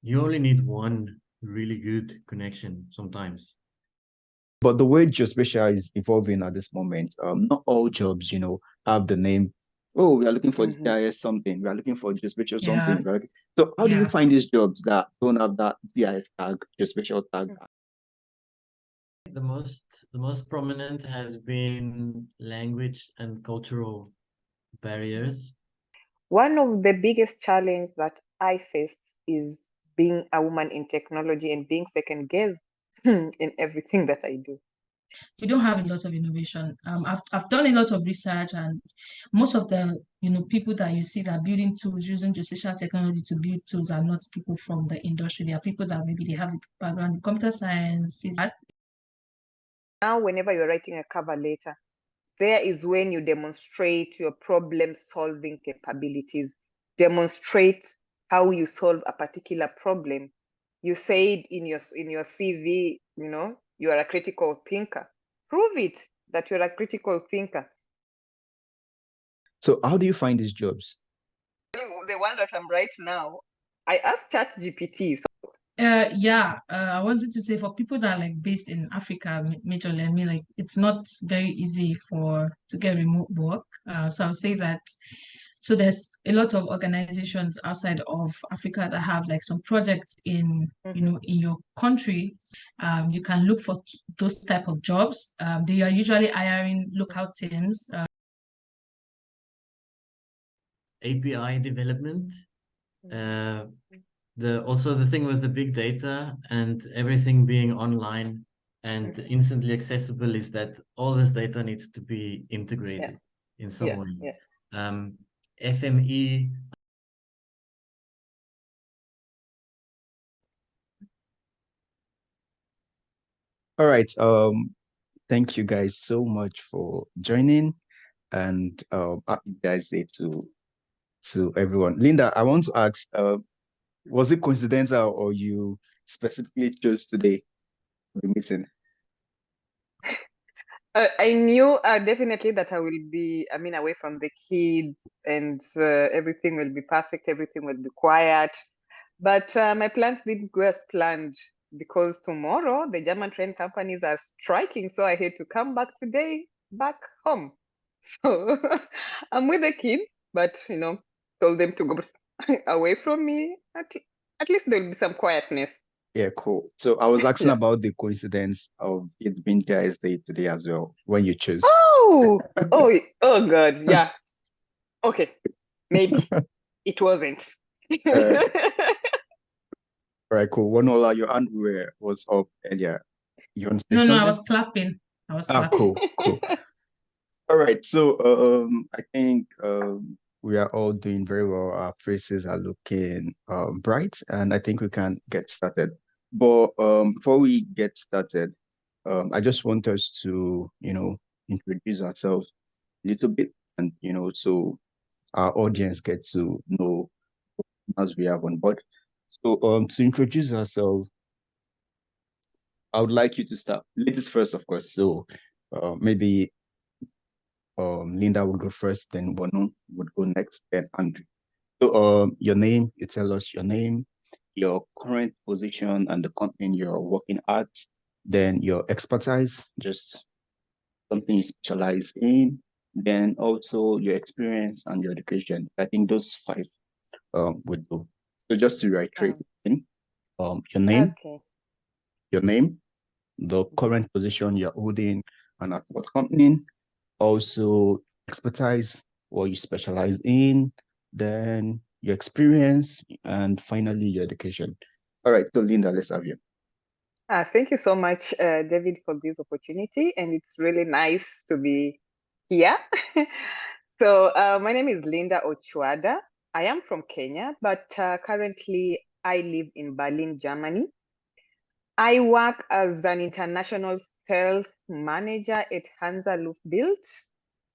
You only need one really good connection sometimes. But the way geospatial is evolving at this moment, not all jobs, have the name. Oh, we are looking for Mhm. GIS something. We are looking for geospatial Yeah, something. Right? So how do you yeah. find these jobs that don't have that GIS tag, geospatial tag? The most prominent has been language and cultural barriers. One of the biggest challenge that I faced is being a woman in technology and being second guessed in everything that I do. We don't have a lot of innovation. I've done a lot of research, and most of the people that you see that are building tools using geospatial technology to build tools are not people from the industry. They are people that maybe they have a background in computer science, physics. Now, whenever you're writing a cover letter, there is when you demonstrate your problem solving capabilities, demonstrate how you solve a particular problem. You said in your CV, you are a critical thinker. Prove it that you're a critical thinker. So how do you find these jobs? The one that I'm right now, I asked ChatGPT. I wanted to say for people that are like based in Africa, majorly, I mean, like it's not very easy to get remote work. So I'll say that. So there's a lot of organizations outside of Africa that have like some projects in your country. You can look for those type of jobs. They are usually hiring local teams. API development. The thing with the big data and everything being online and instantly accessible is that all this data needs to be integrated in some way. FME. All right. Thank you guys so much for joining, and happy guys' day to everyone. Linda, I want to ask, was it coincidental or you specifically chose today for the meeting? I knew definitely that I will be, away from the kids and everything will be perfect, everything will be quiet. But my plans didn't go as planned because tomorrow the German train companies are striking. So I had to come back today, back home. So I'm with the kids, but, told them to go away from me. At least there'll be some quietness. Yeah, cool. So I was asking about the coincidence of it being Guys' Day today as well, when you chose. Oh, oh God, yeah. Okay, maybe it wasn't. All right, cool. Wanola, your hand was up earlier. You want to say No, I something? was clapping. Cool. All right, so I think we are all doing very well. Our faces are looking bright, and I think we can get started. But before we get started, I just want us to, introduce ourselves a little bit, and so our audience get to know as we have on board. So to introduce ourselves, I would like you to start. Ladies first, of course. So maybe Linda would go first, then Bono would go next, then Andrew. So your name, you tell us your name, your current position and the company you're working at, then your expertise, just something you specialize in, then also your experience and your education. I think those five would do. So just to reiterate, your name, Okay. the current position you're holding and at what company, also expertise, what you specialize in, then your experience, and finally your education. All right, so Linda, let's have you. Thank you so much, David, for this opportunity, and it's really nice to be here. So my name is Linda Ochuada. I am from Kenya, but currently I live in Berlin, Germany. I work as an international sales manager at Hansa Luftbild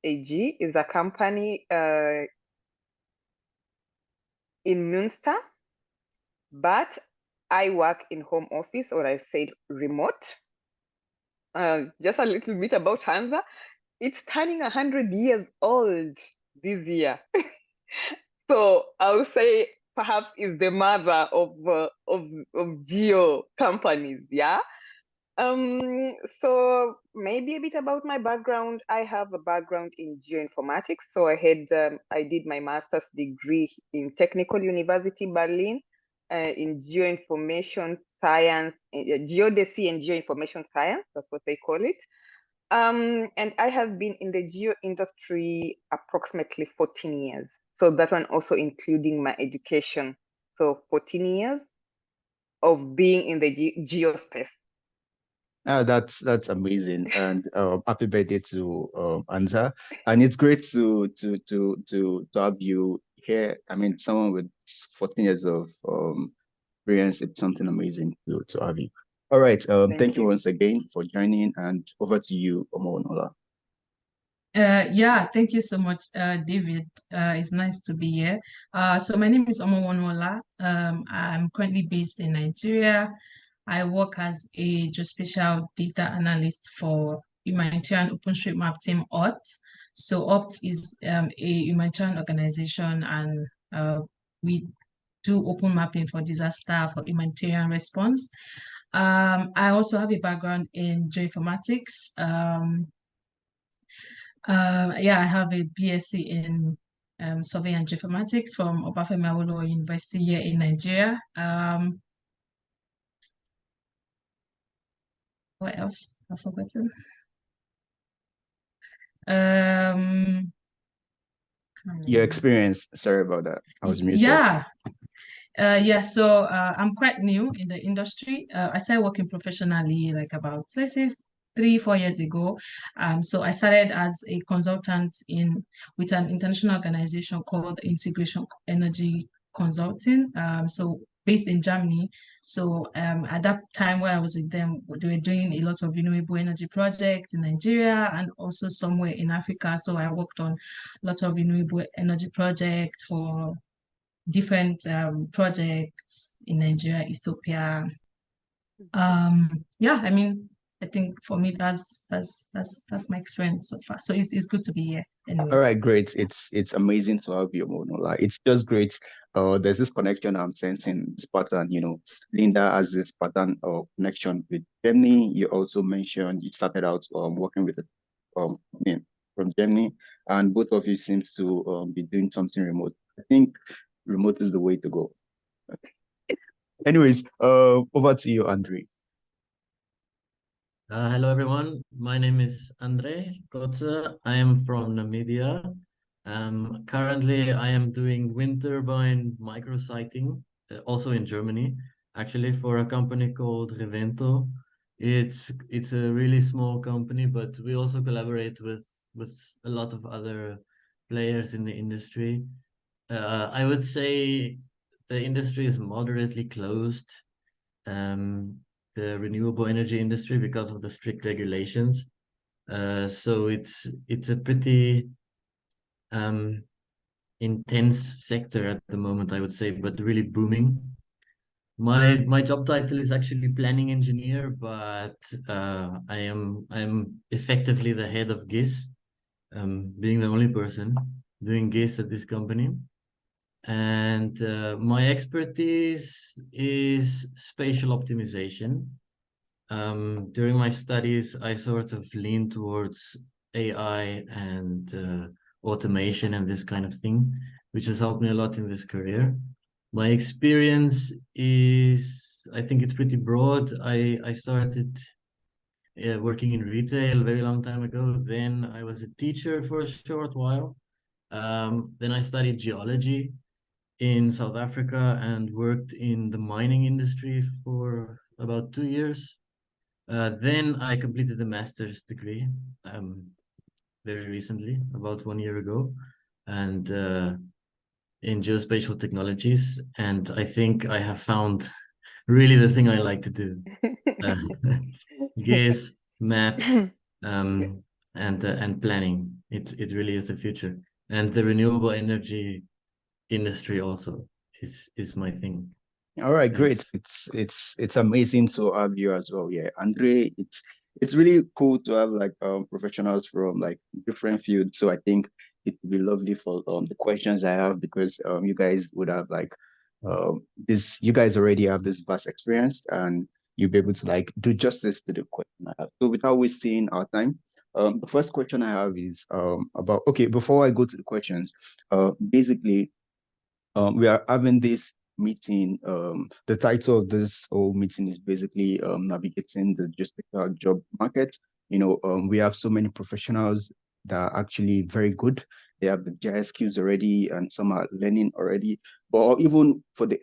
AG, is a company in Münster, but I work in home office, or I said remote. Just a little bit about Hansa. It's turning 100 years old this year. So I'll say perhaps is the mother of geo companies. Yeah. So maybe a bit about my background. I have a background in geoinformatics. So I did my master's degree in Technical University Berlin in geoinformation science, geodesy and geoinformation science. That's what they call it. And I have been in the geo industry approximately 14 years. So that one also including my education. So 14 years of being in the geospace. That's amazing, and happy birthday to Anza. And it's great to have you here. I mean, someone with 14 years of experience, it's something amazing to have you. All right, thank you once again for joining, and over to you, Omonola. Yeah, thank you so much, David. It's nice to be here. So my name is Omowonola. I'm currently based in Nigeria. I work as a geospatial data analyst for humanitarian OpenStreetMap team OPT. So OPT is a humanitarian organization, and we do open mapping for disaster, for humanitarian response. I also have a background in geoinformatics. Yeah, I have a BSc in survey and geoinformatics from Obafemi Awolowo University here in Nigeria. What else? I've forgotten. Your experience, sorry about that. I was muted. Yeah, so I'm quite new in the industry. I started working professionally like about, let's say, 3-4 years ago. So I started as a consultant with an international organization called Integration Energy Consulting. So based in Germany. So at that time where I was with them, they were doing a lot of renewable energy projects in Nigeria and also somewhere in Africa. So I worked on a lot of renewable energy projects for different projects in Nigeria, Ethiopia. Yeah, I mean, I think for me that's my experience so far. So it's good to be here. Anyways. All right, great. It's amazing to have you, Monola. It's just great. There's this connection I'm sensing, this pattern. You know, Linda has this pattern of connection with Germany. You also mentioned you started out working with from Germany, and both of you seems to be doing something remote. I think remote is the way to go. Anyways, over to you, Andre. Hello, everyone. My name is Andre Kotze. I am from Namibia. Currently, I am doing wind turbine micrositing, also in Germany, actually for a company called Revento. It's a really small company, but we also collaborate with a lot of other players in the industry. I would say the industry is moderately closed. The renewable energy industry because of the strict regulations. So it's a pretty intense sector at the moment, I would say, but really booming. My job title is actually planning engineer, but I am effectively the head of GIS, being the only person doing GIS at this company. And my expertise is spatial optimization. During my studies, I sort of lean towards AI and automation and this kind of thing, which has helped me a lot in this career. My experience is, I think it's pretty broad. I started working in retail a very long time ago. Then I was a teacher for a short while. Then I studied geology in South Africa and worked in the mining industry for about 2 years. Then I completed a master's degree very recently, about 1 year ago, and in geospatial technologies. And I think I have found really the thing I like to do. GIS, maps, and planning. It really is the future. And the renewable energy industry also is my thing. All right, great. It's amazing to have you as well. Yeah, Andre, it's really cool to have like professionals from like different fields. So I think it would be lovely for the questions I have because you guys would have like this you guys already have this vast experience, and you'll be able to like do justice to the question I have. So without wasting our time, the first question I have is about, okay, before I go to the questions, basically, we are having this meeting. The title of this whole meeting is basically navigating the geospatial job market. We have so many professionals that are actually very good. They have the GIS skills already, and some are learning already. But even for the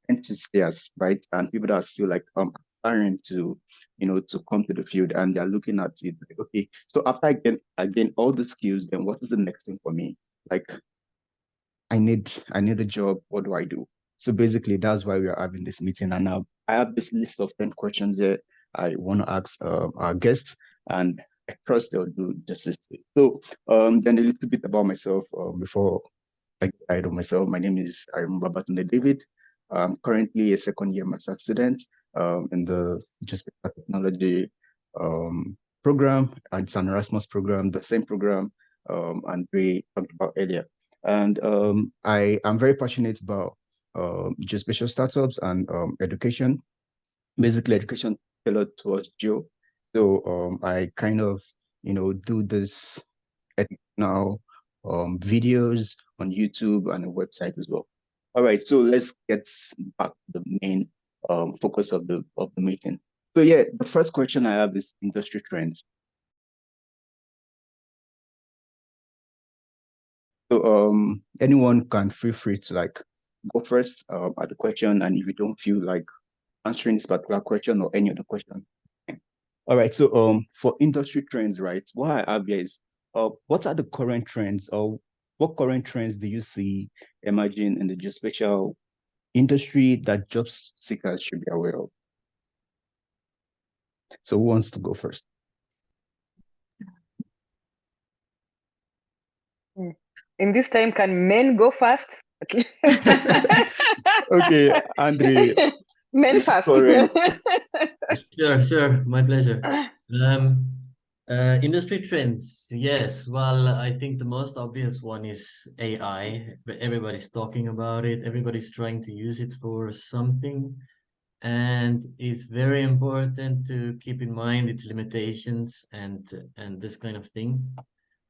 enthusiasts, right, and people that are still like aspiring to, to come to the field, and they're looking at it like, okay, so after I gain all the skills, then what is the next thing for me? Like, I need a job. What do I do? So basically, that's why we are having this meeting. And now I have this list of 10 questions there I want to ask our guests, and I trust they'll do justice to it. So then a little bit about myself before I get ahead of myself. My name is Babatunde David. I'm currently a second-year master student in the Geospatial Technology program. It's an Erasmus program, the same program Andre talked about earlier. And I am very passionate about geospatial startups and education, basically education tailored towards geo. So I kind of, do this now videos on YouTube and a website as well. All right, so let's get back to the main focus of the meeting. So yeah, the first question I have is industry trends. So anyone can feel free to like go first at the question, and if you don't feel like answering this particular question or any other question. All right, so for industry trends, right, what I have here is what are the current trends, or what current trends do you see emerging in the geospatial industry that job seekers should be aware of? So who wants to go first? In this time, can men go first? Okay, Andre. Men first. Correct. Sure, my pleasure. Industry trends, yes. Well, I think the most obvious one is AI. Everybody's talking about it. Everybody's trying to use it for something. And it's very important to keep in mind its limitations and this kind of thing.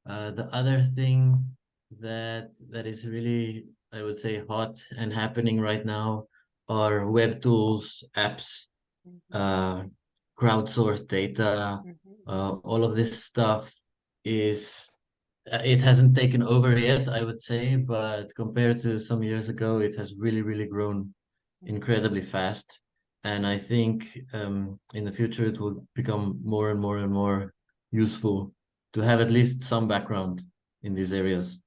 The other thing that is really, I would say, hot and happening right now are web tools, apps, crowdsourced data, all of this stuff is it hasn't taken over yet, I would say, but compared to some years ago, it has really grown incredibly fast. And I think in the future it will become more and more useful to have at least some background in these areas.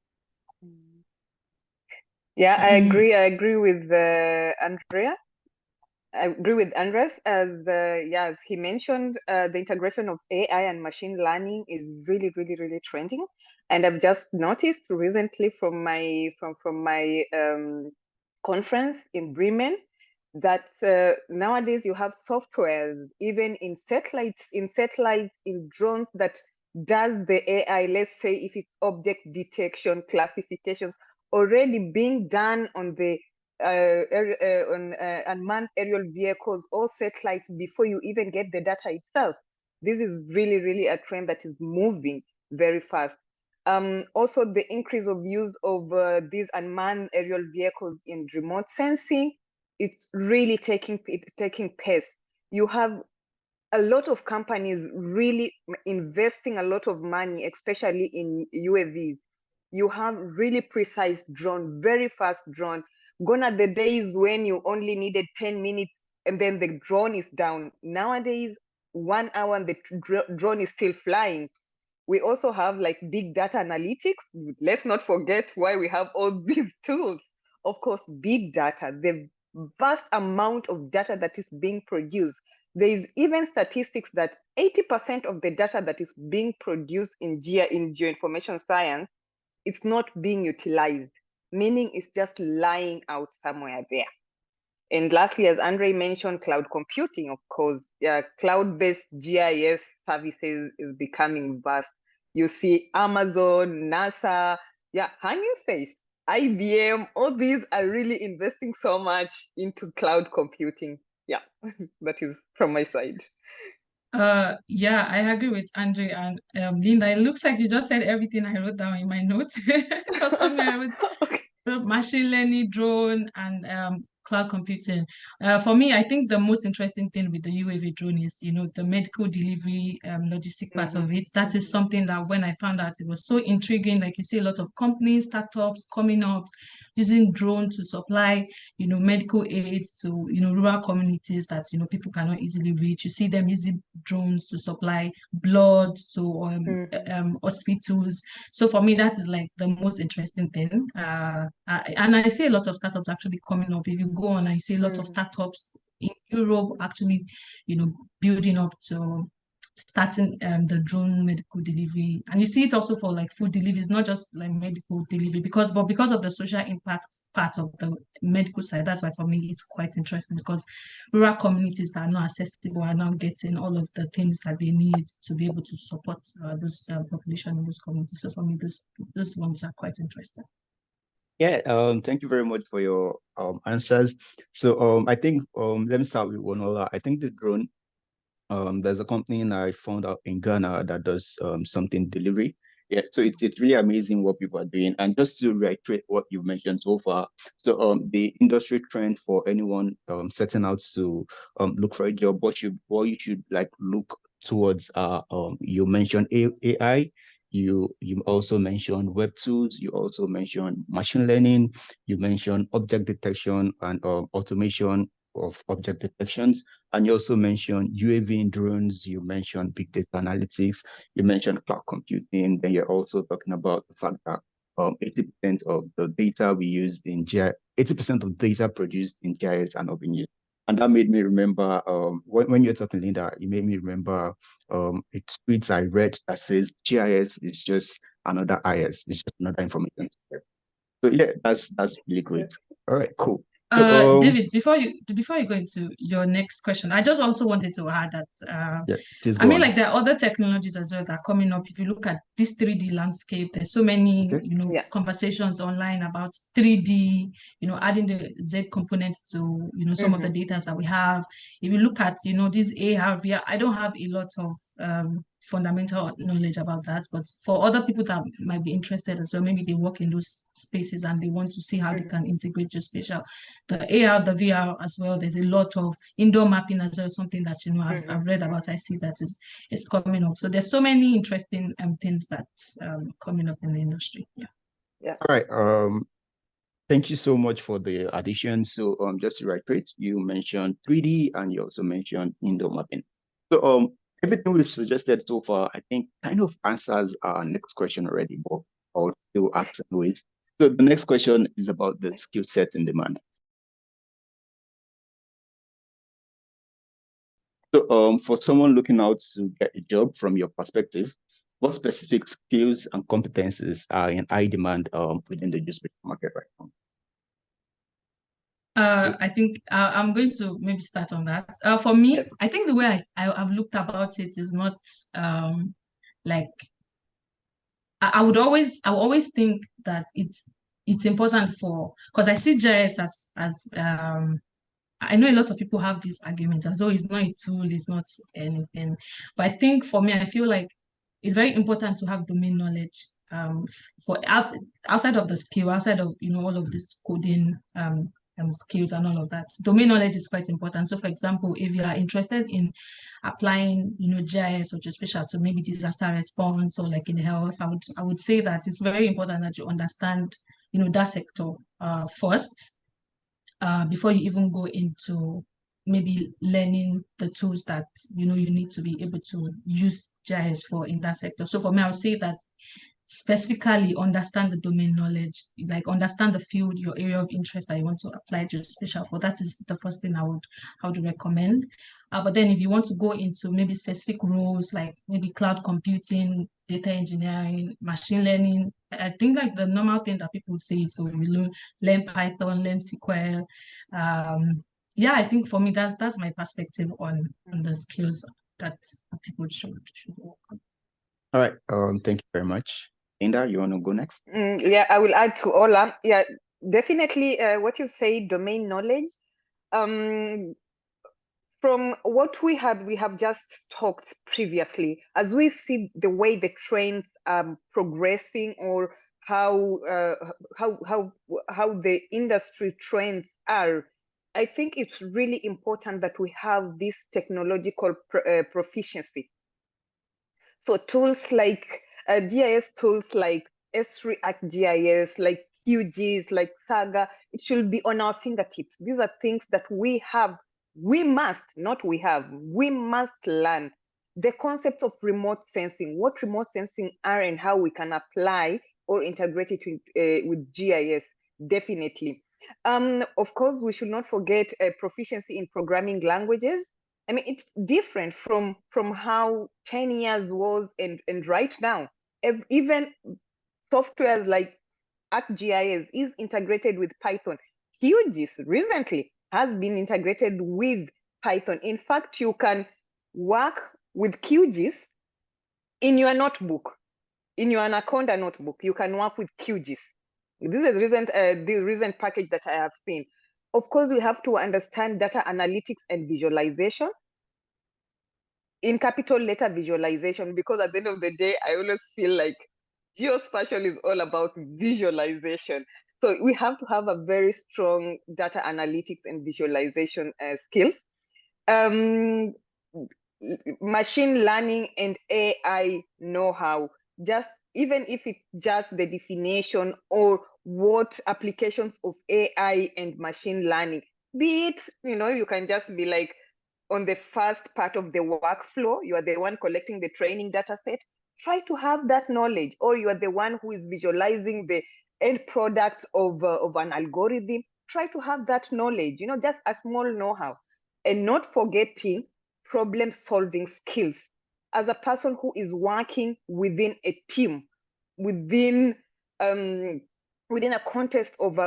Yeah, I agree with Andrea. I agree with Andres as he mentioned, the integration of AI and machine learning is really trending. And I've just noticed recently from my conference in Bremen that nowadays you have softwares even in satellites, in drones that does the AI, let's say if it's object detection, classifications, already being done on the unmanned aerial vehicles or satellites before you even get the data itself. This is really a trend that is moving very fast. Also, the increase of use of these unmanned aerial vehicles in remote sensing, it's really taking pace. You have a lot of companies really investing a lot of money, especially in UAVs. You have really precise drone, very fast drone. Gone are the days when you only needed 10 minutes and then the drone is down. Nowadays, 1 hour and the drone is still flying. We also have like big data analytics. Let's not forget why we have all these tools. Of course, big data, the vast amount of data that is being produced. There is even statistics that 80% of the data that is being produced in geoinformation science, it's not being utilized, meaning it's just lying out somewhere there. And lastly, as Andre mentioned, cloud computing, of course, cloud-based GIS services is becoming vast. You see Amazon, NASA, Hugging Face. IBM, all these are really investing so much into cloud computing. Yeah, that is from my side. Yeah, I agree with Andre and Linda. It looks like you just said everything I wrote down in my notes. Because for me, I wrote Okay. machine learning, drone, and cloud computing. For me, I think the most interesting thing with the UAV drone is, the medical delivery logistic part of it. That is something that when I found out, it was so intriguing. Like you see, a lot of companies, startups coming up using drone to supply, medical aids to, rural communities that, people cannot easily reach. You see them using drones to supply blood to hospitals. So for me, that is like the most interesting thing. And I see a lot of startups actually coming up. If you go on, I see a lot of startups in Europe actually, building up to starting the drone medical delivery. And you see it also for like food delivery. It's not just like medical delivery but because of the social impact part of the medical side, that's why for me it's quite interesting, because rural communities that are not accessible are now getting all of the things that they need to be able to support those population in those communities. So for me, those ones are quite interesting. Yeah, thank you very much for your answers. So I think let me start with Wonola. I think the drone, there's a company I found out in Ghana that does something delivery. Yeah, so it's really amazing what people are doing. And just to reiterate what you've mentioned so far, so the industry trend for anyone setting out to look for a job, what you should like look towards you mentioned AI, you also mentioned web tools, you also mentioned machine learning, you mentioned object detection and automation of object detections. And you also mentioned UAV and drones, you mentioned big data analytics, you mentioned cloud computing, then you're also talking about the fact that 80% of the data we use in GIS, 80% of data produced in GIS are not being used. And that made me remember, when you're talking, Linda, it made me remember it's tweets I read that says GIS is just another IS, it's just another information system. So yeah, that's really great. All right, cool. So, David, before you go into your next question, I just also wanted to add that yeah, please I go mean, on. like there are other technologies as well that are coming up. If you look at this 3D landscape, there's so many, Okay. conversations online about 3D, adding the Z components to, some of the data that we have. If you look at, this AR, VR, I don't have a lot of fundamental knowledge about that, but for other people that might be interested as well, maybe they work in those spaces and they want to see how they can integrate Geospatial. The AR, the VR as well, there's a lot of indoor mapping as well, something that, I've read about. I see that is coming up. So there's so many interesting things that's coming up in the industry. Yeah. All right. Thank you so much for the addition. So just to reiterate, you mentioned 3D and you also mentioned indoor mapping. So everything we've suggested so far, I think kind of answers our next question already, but I'll still ask anyways. So the next question is about the skill sets in demand. So for someone looking out to get a job from your perspective, what specific skills and competencies are in high demand within the geospatial market right now? I think I'm going to maybe start on that. For me, Yes. I think the way I've looked about it is not like I would always think that it's important because I see GIS as I know a lot of people have this argument as though it's not a tool, it's not anything. But I think for me, I feel like it's very important to have domain knowledge for outside of the skill, outside of all of this coding skills and all of that. Domain knowledge is quite important. So for example, if you are interested in applying GIS or Geospatial to maybe disaster response or like in health, I would say that it's very important that you understand that sector first before you even go into maybe learning the tools that you need to be able to use GIS for in that sector. So for me, I would say that specifically understand the domain knowledge, like understand the field, your area of interest that you want to apply Geospatial for. That is the first thing I would recommend. But then if you want to go into maybe specific roles like maybe cloud computing, data engineering, machine learning, I think like the normal thing that people would say is so you learn Python, learn SQL. Yeah, I think for me that's my perspective on the skills that people should work on. All right. Thank you very much. Linda, you want to go next? Yeah, I will add to Ola. Yeah, definitely what you say, domain knowledge. Um, from what we have just talked previously, as we see the way the trends are progressing, or how the industry trends are, I think it's really important that we have this technological proficiency. So tools like GIS tools like S3 ArcGIS, like QGIS, like Saga, it should be on our fingertips. These are things that we must learn. The concept of remote sensing, what remote sensing are and how we can apply or integrate it with GIS, definitely. Of course, we should not forget proficiency in programming languages. I mean, it's different from how 10 years was and right now. Even software like ArcGIS is integrated with Python. QGIS recently has been integrated with Python. In fact, you can work with QGIS in your notebook, in your Anaconda notebook. You can work with QGIS. This is the recent package that I have seen. Of course, we have to understand data analytics and visualization in capital letter visualization, because at the end of the day, I always feel like geospatial is all about visualization. So we have to have a very strong data analytics and visualization skills. Machine learning and AI know-how, just even if it's just the definition or what applications of AI and machine learning, be it, you can just be like, on the first part of the workflow, you are the one collecting the training data set. Try to have that knowledge, or you are the one who is visualizing the end products of an algorithm. Try to have that knowledge, just a small know-how, and not forgetting problem solving skills. As a person who is working within a team, within a context of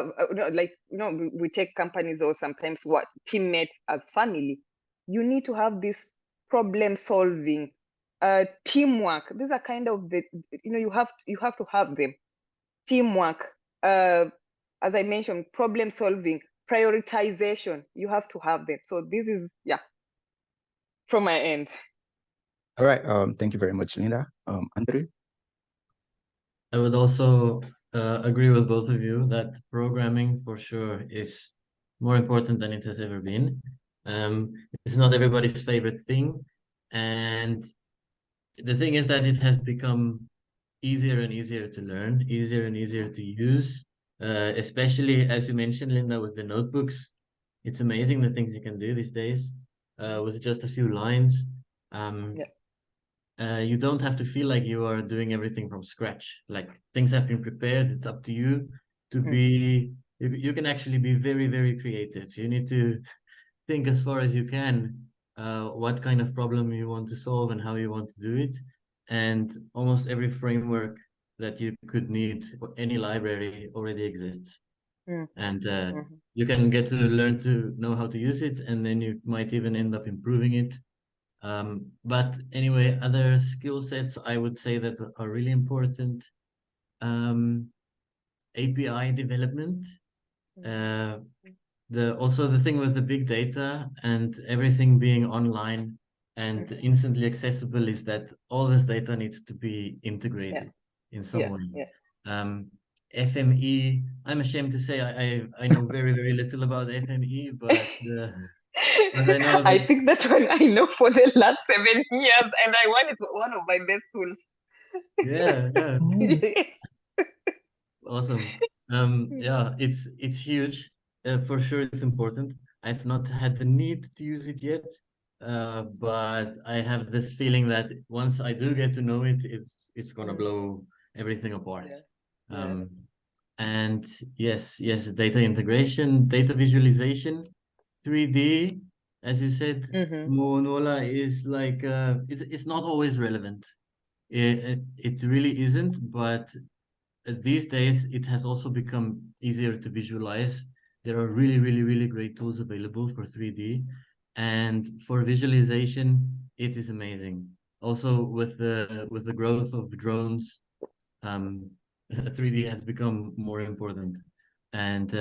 we take companies, or sometimes what teammates as family, you need to have this problem solving, teamwork. These are kind of the, you have to have them. Teamwork, as I mentioned, problem solving, prioritization, you have to have them. So this is, from my end. All right. Thank you very much, Linda. Andrew? I would also agree with both of you that programming for sure is more important than it has ever been. It's not everybody's favorite thing, and the thing is that it has become easier and easier to learn, easier and easier to use, especially as you mentioned, Linda, with the notebooks. It's amazing the things you can do these days with just a few lines. You don't have to feel like you are doing everything from scratch. Like, things have been prepared. It's up to you to be, you can actually be very, very creative. You need to think as far as you can what kind of problem you want to solve and how you want to do it. And almost every framework that you could need for any library already exists. And you can get to learn to know how to use it, and then you might even end up improving it. But anyway, other skill sets I would say that are really important. API development. Also the thing with the big data and everything being online and instantly accessible is that all this data needs to be integrated in some way. FME, I'm ashamed to say I know very, very little about FME, but I know I that, think that one I know for the last 7 years, and I want it's one of my best tools. yeah. Awesome. Yeah, it's huge. For sure, it's important. I've not had the need to use it yet, but I have this feeling that once I do get to know it, it's gonna blow everything apart. And yes, data integration, data visualization, 3D, as you said, Monola is like it's not always relevant. It really isn't, but these days it has also become easier to visualize. There are really, really, really great tools available for 3D, and for visualization, it is amazing. Also with the growth of drones, 3D has become more important, and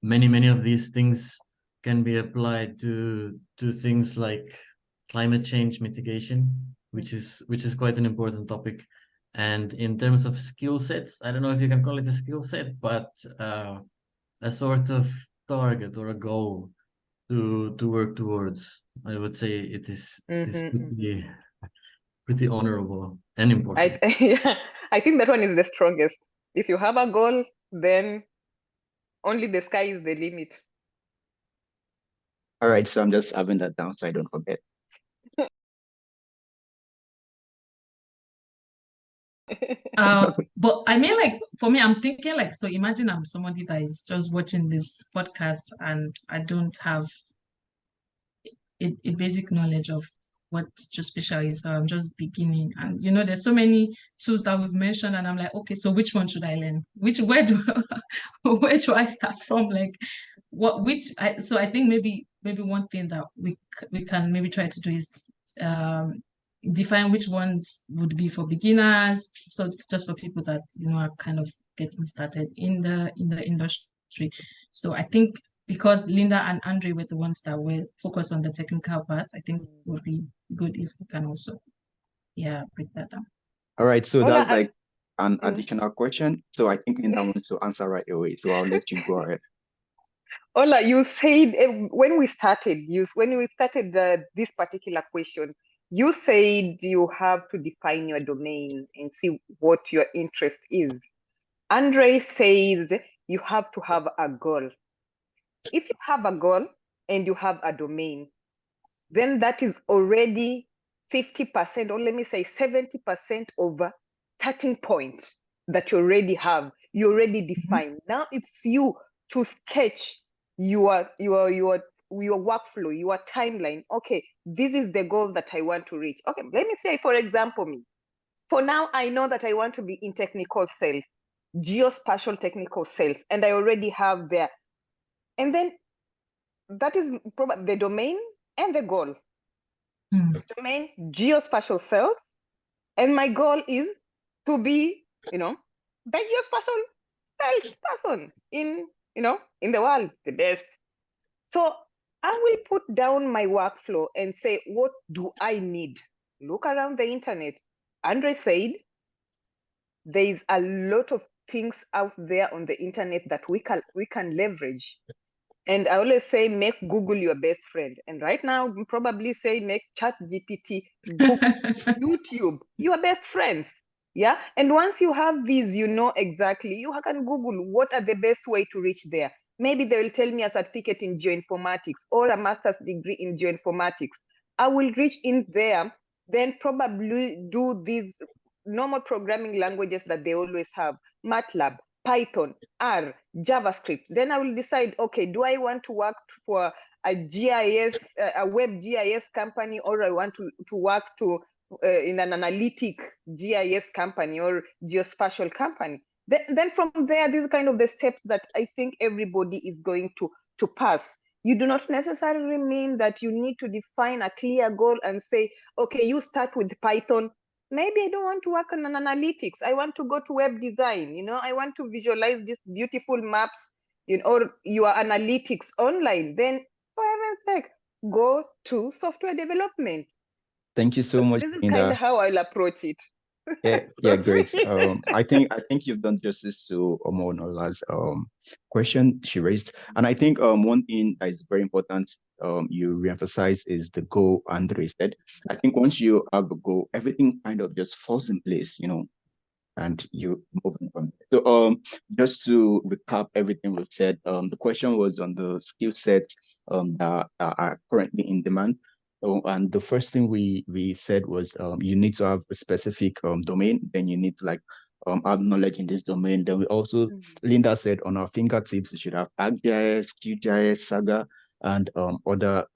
many of these things can be applied to things like climate change mitigation, which is quite an important topic. And in terms of skill sets, I don't know if you can call it a skill set, but a sort of target or a goal to work towards. I would say it is pretty honorable and important. Yeah, I think that one is the strongest. If you have a goal, then only the sky is the limit. All right, so I'm just having that down so I don't forget. But I mean, like, for me, I'm thinking, like, so imagine I'm somebody that is just watching this podcast and I don't have a basic knowledge of what Geospatial is. So I'm just beginning. And, there's so many tools that we've mentioned, and I'm like, okay, so which one should I learn? Where do I start from? Like, so I think maybe one thing that we can maybe try to do is define which ones would be for beginners, so just for people that are kind of getting started in the industry. So I think because Linda and Andre were the ones that were focused on the technical parts, I think it would be good if we can also break that down. All right, so that's like an additional question. So I think Linda wants to answer right away, so I'll let you go ahead. Ola, you said when we started this particular question, you said you have to define your domain and see what your interest is. Andre said you have to have a goal. If you have a goal and you have a domain, then that is already 50%, or let me say 70% of a starting point that you already have. You already define. Now it's you to sketch your workflow, your timeline. Okay, this is the goal that I want to reach. Okay, let me say, for example, me. For now, I know that I want to be in technical sales, geospatial technical sales, and I already have there. And then that is probably the domain and the goal. Domain, geospatial sales, and my goal is to be, the geospatial sales person in the world, the best. So I will put down my workflow and say, what do I need? Look around the internet. Andre said there is a lot of things out there on the internet that we can leverage. And I always say, make Google your best friend. And right now, we probably say, make ChatGPT, Google, YouTube your best friends. Yeah. And once you have these, exactly, you can Google what are the best way to reach there. Maybe they will tell me a certificate in geoinformatics or a master's degree in geoinformatics. I will reach in there, then probably do these normal programming languages that they always have, MATLAB, Python, R, JavaScript. Then I will decide, okay, do I want to work for a GIS, a web GIS company, or I want to work in an analytic GIS company or geospatial company? Then from there, these are kind of the steps that I think everybody is going to pass. You do not necessarily mean that you need to define a clear goal and say, okay, you start with Python. Maybe I don't want to work on an analytics. I want to go to web design. I want to visualize these beautiful maps, or your analytics online. Then, for heaven's sake, go to software development. Thank you so much. This is kind of how I'll approach it. Yeah, great. I think you've done justice to Omonola's question she raised, and I think one thing that is very important you reemphasize is the goal Andre said. I think once you have a goal, everything kind of just falls in place, and you move on from there. So just to recap everything we've said, the question was on the skill sets that are currently in demand. And the first thing we said was you need to have a specific domain, then you need to have knowledge in this domain. Then we also, Linda said on our fingertips, we should have ArcGIS, QGIS, Saga, and other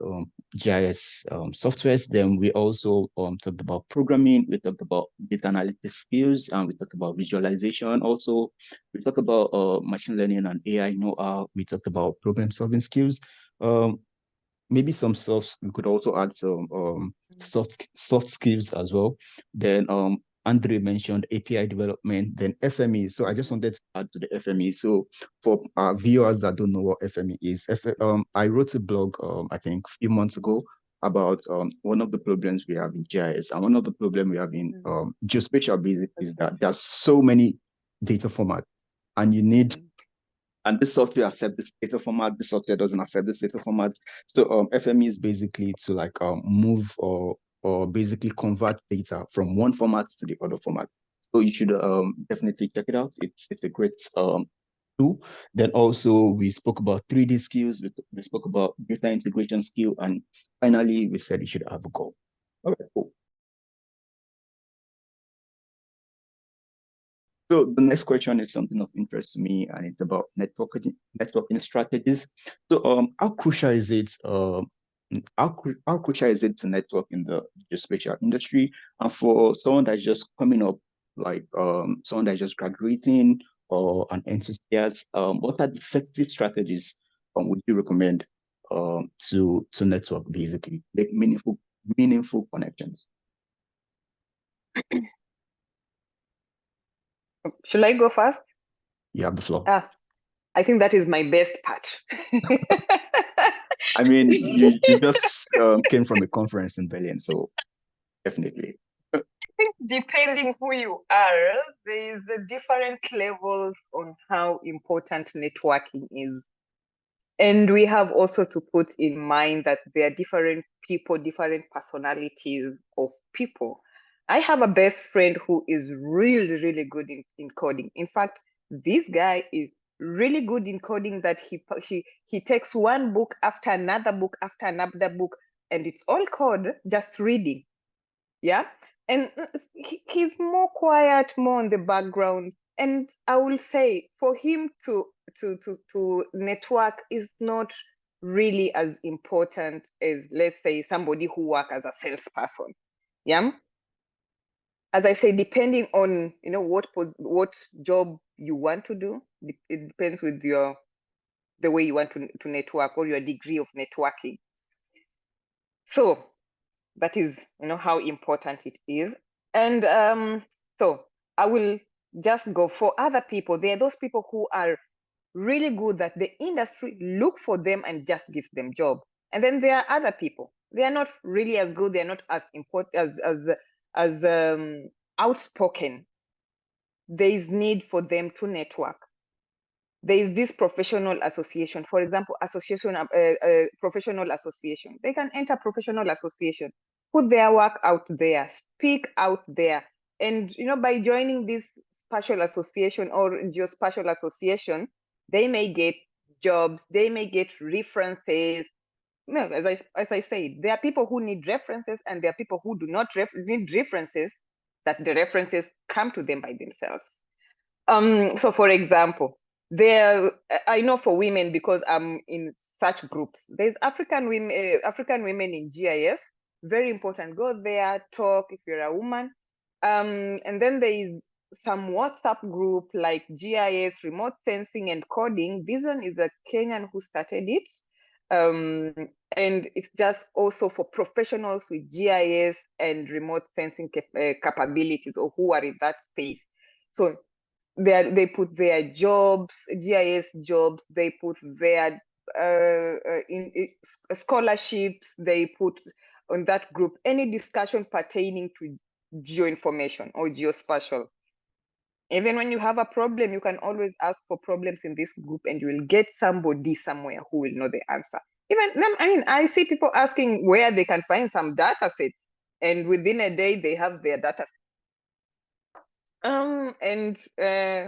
GIS softwares. Then we also talked about programming, we talked about data analytics skills, and we talked about visualization. Also, we talked about machine learning and AI know-how. We talked about problem solving skills. Maybe we could also add some soft skills as well. Then Andre mentioned API development, then FME. So I just wanted to add to the FME. So for our viewers that don't know what FME is, I wrote a blog, I think a few months ago about one of the problems we have in GIS, and one of the problems we have in geospatial basically is that there's so many data formats, and you need, and this software accepts this data format, this software doesn't accept this data format. So FME is basically to like move or basically convert data from one format to the other format. So you should definitely check it out. It's a great tool. Then also we spoke about 3D skills, we spoke about data integration skill, and finally we said you should have a goal. All right, cool. So the next question is something of interest to me, and it's about networking strategies. So how crucial is it how crucial is it to network in the geospatial industry? And for someone that's just coming up, like someone that's just graduating or an enthusiast, what are the effective strategies would you recommend to network, basically, make meaningful connections? Should I go first? You have the floor. I think that is my best part. I mean, you just came from a conference in Berlin, so definitely. I think depending who you are, there is different levels on how important networking is. And we have also to put in mind that there are different people, different personalities of people. I have a best friend who is really, really good in coding. In fact, this guy is really good in coding that he takes one book after another book after another book, and it's all code, just reading. Yeah. And he's more quiet, more on the background. And I will say for him to network is not really as important as, let's say, somebody who works as a salesperson. Yeah. As I say, depending on what job you want to do, it depends with the way you want to network or your degree of networking. So that is how important it is. And so I will just go for other people. There are those people who are really good that the industry look for them and just gives them job. And then there are other people, they are not really as good, they're not as important as outspoken. There is need for them to network. There is this professional association, for example, professional association. They can enter professional association, put their work out there, speak out there. And by joining this spatial association or geospatial association, they may get jobs, they may get references. No, as I said, there are people who need references and there are people who do not need references, that the references come to them by themselves. So for example, I know for women, because I'm in such groups, there's African women in GIS, very important. Go there, talk if you're a woman. And then there is some WhatsApp group like GIS, remote sensing and coding. This one is a Kenyan who started it. And it's just also for professionals with GIS and remote sensing capabilities, or who are in that space. So they put their jobs, GIS jobs, they put their scholarships, they put on that group any discussion pertaining to geoinformation or geospatial. Even when you have a problem, you can always ask for problems in this group and you will get somebody somewhere who will know the answer. I see people asking where they can find some data sets, and within a day they have their data set. And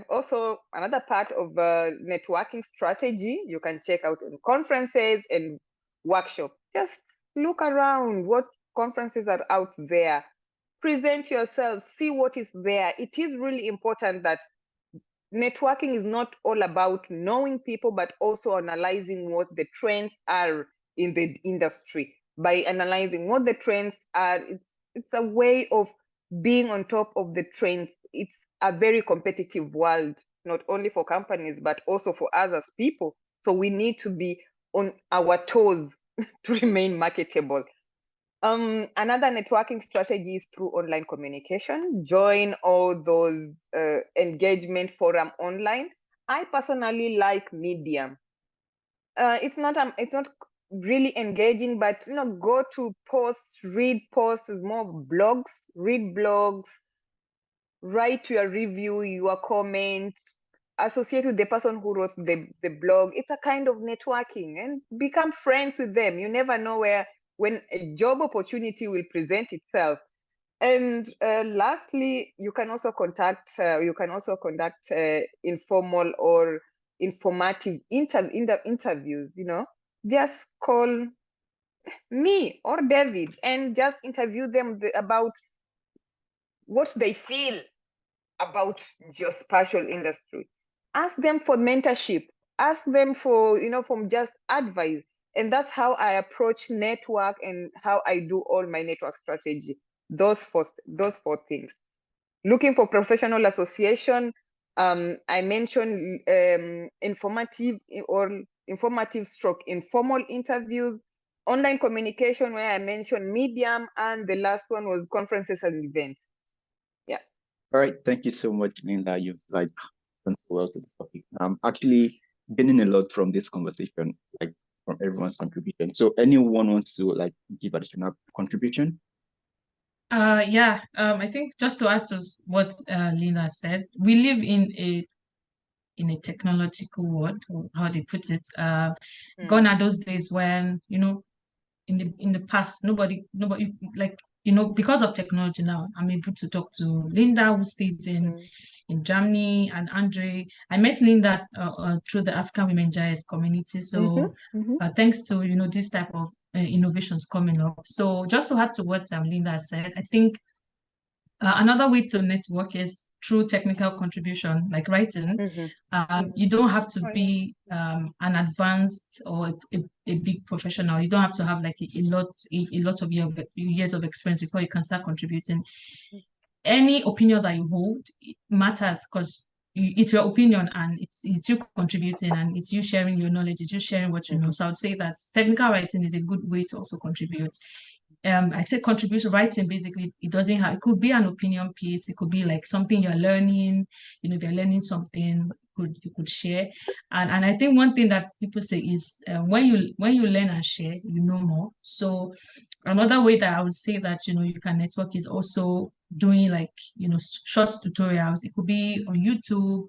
also another part of networking strategy, you can check out on conferences and workshops. Just look around what conferences are out there. Present yourself, see what is there. It is really important that networking is not all about knowing people, but also analyzing what the trends are in the industry. By analyzing what the trends are, it's a way of being on top of the trends. It's a very competitive world, not only for companies, but also for us as people. So we need to be on our toes to remain marketable. Another networking strategy is through online communication. Join all those engagement forum online. I personally like Medium. It's not really engaging, but go to posts, read posts, more blogs, read blogs, write your review, your comment, associate with the person who wrote the blog. It's a kind of networking, and become friends with them. You never know when a job opportunity will present itself. And lastly, you can also conduct informal or informative interviews. Just call me or David and just interview them about what they feel about geospatial industry. Ask them for mentorship. Ask them for from just advice. And that's how I approach network and how I do all my network strategy. Those four things. Looking for professional association. I mentioned informative stroke informal interviews, online communication, where I mentioned Medium, and the last one was conferences and events. Yeah. All right, thank you so much, Linda. You've done so well to this topic. I'm actually gaining a lot from this conversation, from everyone's contribution. So anyone wants to give additional contribution? I think just to add to what Linda said, we live in a technological world, or how they put it. Gone are those days when, in the past, nobody because of technology now, I'm able to talk to Linda, who stays in Germany, and Andre. I met Linda through the African Women GIS community. So thanks to this type of innovations coming up. So just to add to what Linda said, I think another way to network is through technical contribution, like writing. You don't have to be an advanced or a big professional. You don't have to have a lot of years of experience before you can start contributing. Any opinion that you hold matters, because it's your opinion, and it's you contributing, and it's you sharing your knowledge, it's you sharing what you know. So I would say that technical writing is a good way to also contribute. I said contribution writing, basically it could be an opinion piece, it could be like something you're learning, if you're learning something, you could share. And I think one thing that people say is when you learn and share, you know more. So another way that I would say that you can network is also doing short tutorials. It could be on YouTube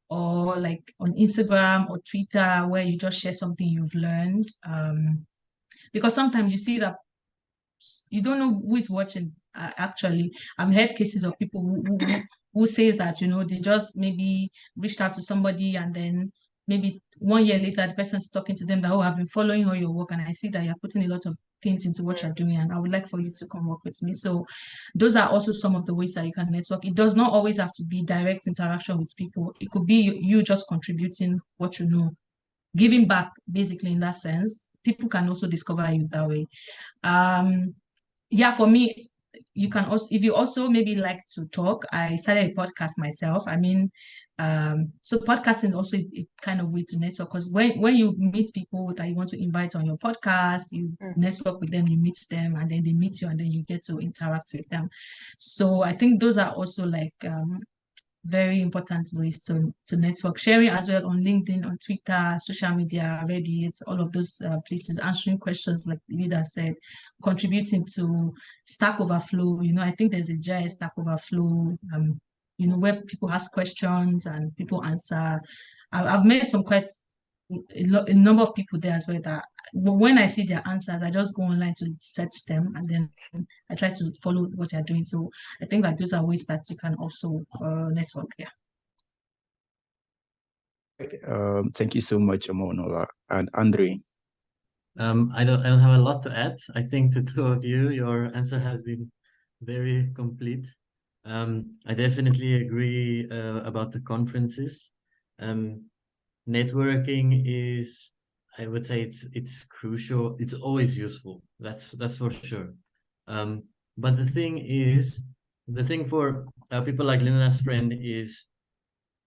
or on Instagram or Twitter, where you just share something you've learned. Because sometimes you see that you don't know who is watching. Actually, I've heard cases of people who says that they just maybe reached out to somebody, and then maybe 1 year later the person's talking to them that, I've been following all your work, and I see that you're putting a lot of things into what you're doing, and I would like for you to come work with me. So those are also some of the ways that you can network. It does not always have to be direct interaction with people. It could be you just contributing what you know, giving back, basically, in that sense. People can also discover you that way. For me, you can also, if you also maybe like to talk, I started a podcast myself. So podcasting is also a kind of way to network, because when you meet people that you want to invite on your podcast, you network with them, you meet them, and then they meet you, and then you get to interact with them. So I think those are also very important ways to network. Sharing as well on LinkedIn, on Twitter, social media, Reddit, all of those places, answering questions like the leader said, contributing to Stack Overflow. I think there's a GIS Stack Overflow, where people ask questions and people answer. I've met some quite a number of people there as well, that when I see their answers, I just go online to search them, and then I try to follow what they're doing. So I think that those are ways that you can also network. Yeah. Thank you so much, Omonola and Andre. I don't have a lot to add. I think the two of you, your answer has been very complete. I definitely agree about the conferences. Networking is, I would say, it's crucial. It's always useful. That's for sure. But the thing for people like Linda's friend is,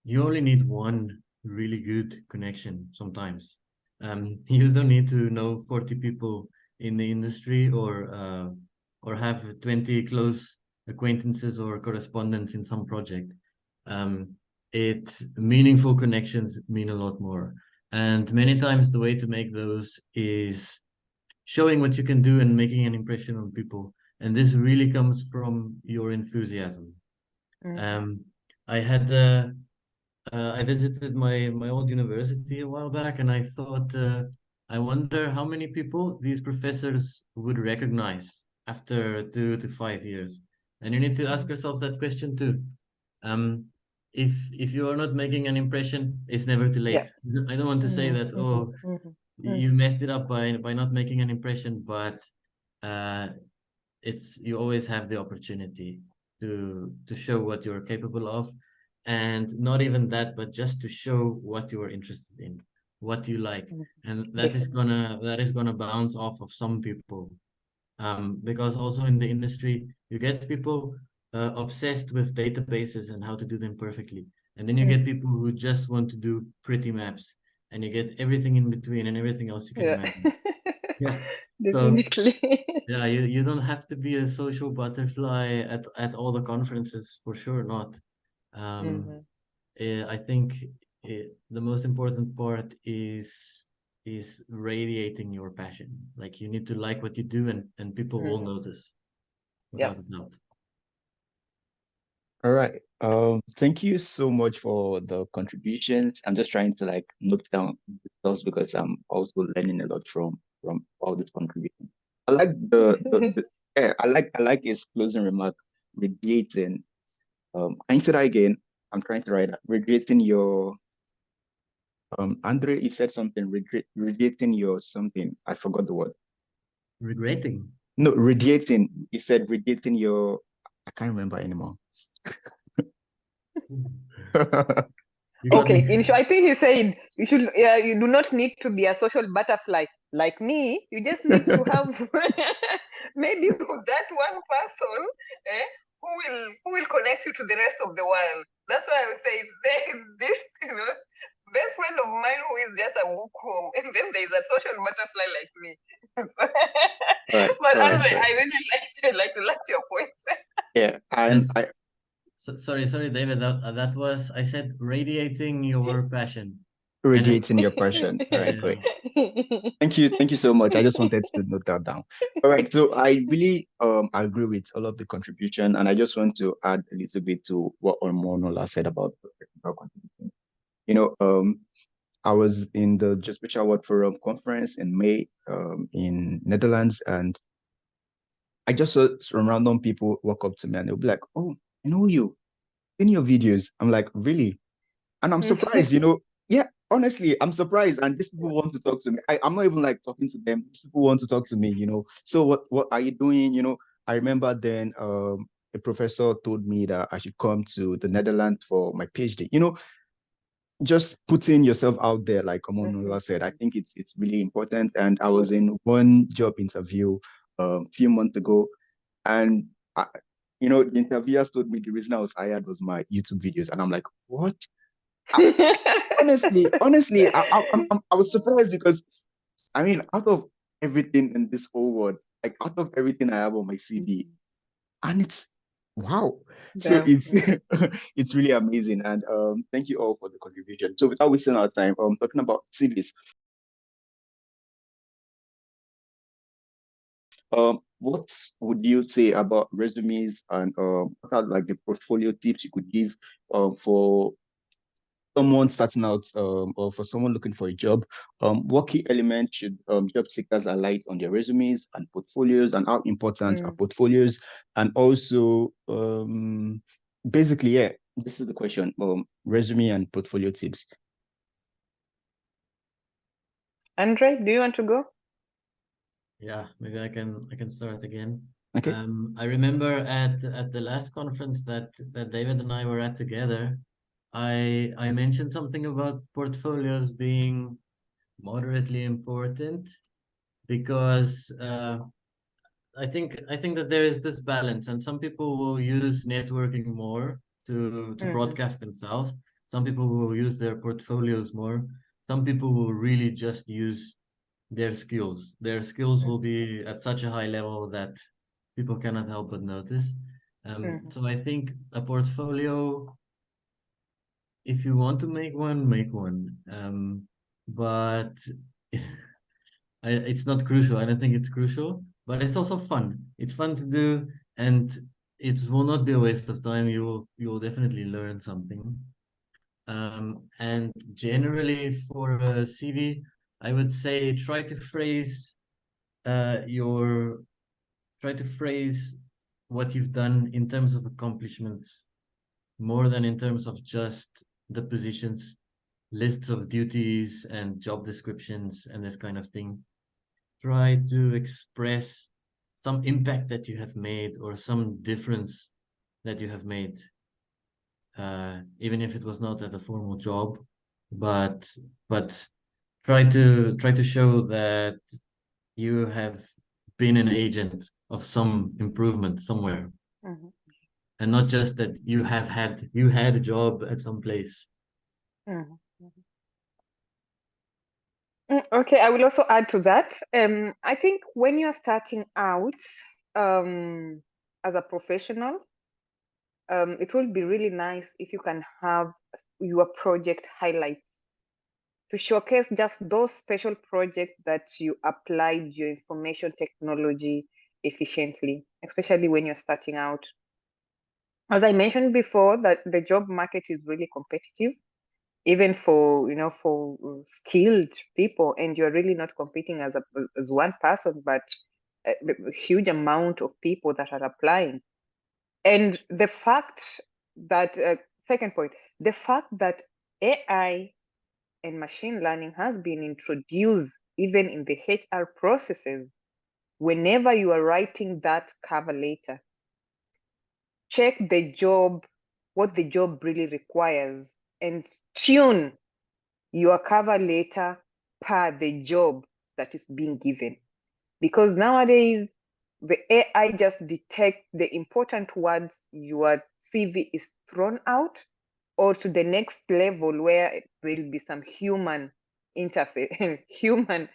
you only need one really good connection sometimes. You don't need to know 40 people in the industry, or or have 20 close acquaintances or correspondents in some project. Meaningful connections mean a lot more. And many times the way to make those is showing what you can do and making an impression on people. And this really comes from your enthusiasm. I had I visited my old university a while back, and I thought, I wonder how many people these professors would recognize after 2 to 5 years. And you need to ask yourself that question too. If you are not making an impression, it's never too late. I don't want to say that, oh, you messed it up by not making an impression, but you always have the opportunity to show what you're capable of, and not even that, but just to show what you are interested in, what you like, and that is gonna bounce off of some people, because also in the industry you get people obsessed with databases and how to do them perfectly, and then you get people who just want to do pretty maps, and you get everything in between and everything else you can imagine. Yeah. Definitely. Yeah, you don't have to be a social butterfly at all the conferences, for sure not. I think the most important part is radiating your passion. Like, you need to like what you do, and people will notice, without a doubt. All right. Thank you so much for the contributions. I'm just trying to like note down the thoughts because I'm also learning a lot from all these contributions. I like I like his closing remark, radiating. Can you say that again? I'm trying to write that. Radiating your Andre, you said something, radiating your something. I forgot the word. Regretting. No, radiating. You said radiating your, I can't remember anymore. Okay, in short, I think he said you do not need to be a social butterfly like me. You just need to have maybe that one person who will connect you to the rest of the world. That's why I would say this best friend of mine who is just a bookworm, and then there's a social butterfly like me. But Andre, I really liked your point. Yeah, and sorry, David. That was, I said, radiating your passion. Radiating your passion. All right, great. Thank you so much. I just wanted to note that down. All right, so I really agree with all of the contribution, and I just want to add a little bit to what Ormonola said about contribution. I was in the Geospatial World Forum conference in May in Netherlands, and I just saw some random people walk up to me and they'll be like, "Oh, I know you in your videos." I'm like, "Really?" And I'm surprised, yeah, honestly, I'm surprised. And these people want to talk to me. I'm not even like talking to them. These people want to talk to me, So what are you doing? I remember then a professor told me that I should come to the Netherlands for my PhD. Just putting yourself out there, like Omonola said, I think it's really important. And I was in one job interview a few months ago, and the interviewers told me the reason I was hired was my YouTube videos, and I'm like, what? Honestly, I was surprised because, I mean, out of everything in this whole world, like out of everything I have on my CV, and it's wow. So it's it's really amazing, and thank you all for the contribution. So without wasting our time, talking about CVs, what would you say about resumes, and what are like the portfolio tips you could give for someone starting out, or for someone looking for a job? What key elements should job seekers highlight on their resumes and portfolios, and how important are portfolios? And also, basically, yeah, this is the question: resume and portfolio tips. Andre, do you want to go? Yeah, maybe I can start again. Okay. I remember at the last conference that David and I were at together, I mentioned something about portfolios being moderately important, because I think that there is this balance, and some people will use networking more to broadcast themselves. Some people will use their portfolios more. Some people will really just use their skills. Their skills will be at such a high level that people cannot help but notice. Mhm. So I think a portfolio, if you want to make one, make one. But it's not crucial. I don't think it's crucial, but it's also fun. It's fun to do, and it will not be a waste of time. You will definitely learn something. And generally for a CV, I would say your try to phrase what you've done in terms of accomplishments more than in terms of just the positions, lists of duties and job descriptions and this kind of thing. Try to express some impact that you have made or some difference that you have made, even if it was not at a formal job, but try to show that you have been an agent of some improvement somewhere, Mhm. and not just that you had a job at some place. Mhm. Okay, I will also add to that. I think when you're starting out as a professional, it will be really nice if you can have your project highlight to showcase just those special projects that you applied your information technology efficiently, especially when you're starting out. As I mentioned before, that the job market is really competitive, even for for skilled people, and you're really not competing as one person, but a huge amount of people that are applying. And the fact that second point, the fact that AI and machine learning has been introduced even in the HR processes, whenever you are writing that cover letter, check the job, what the job really requires, and tune your cover letter per the job that is being given. Because nowadays, the AI just detects the important words your CV is thrown out, or to the next level where there will be some human interface, human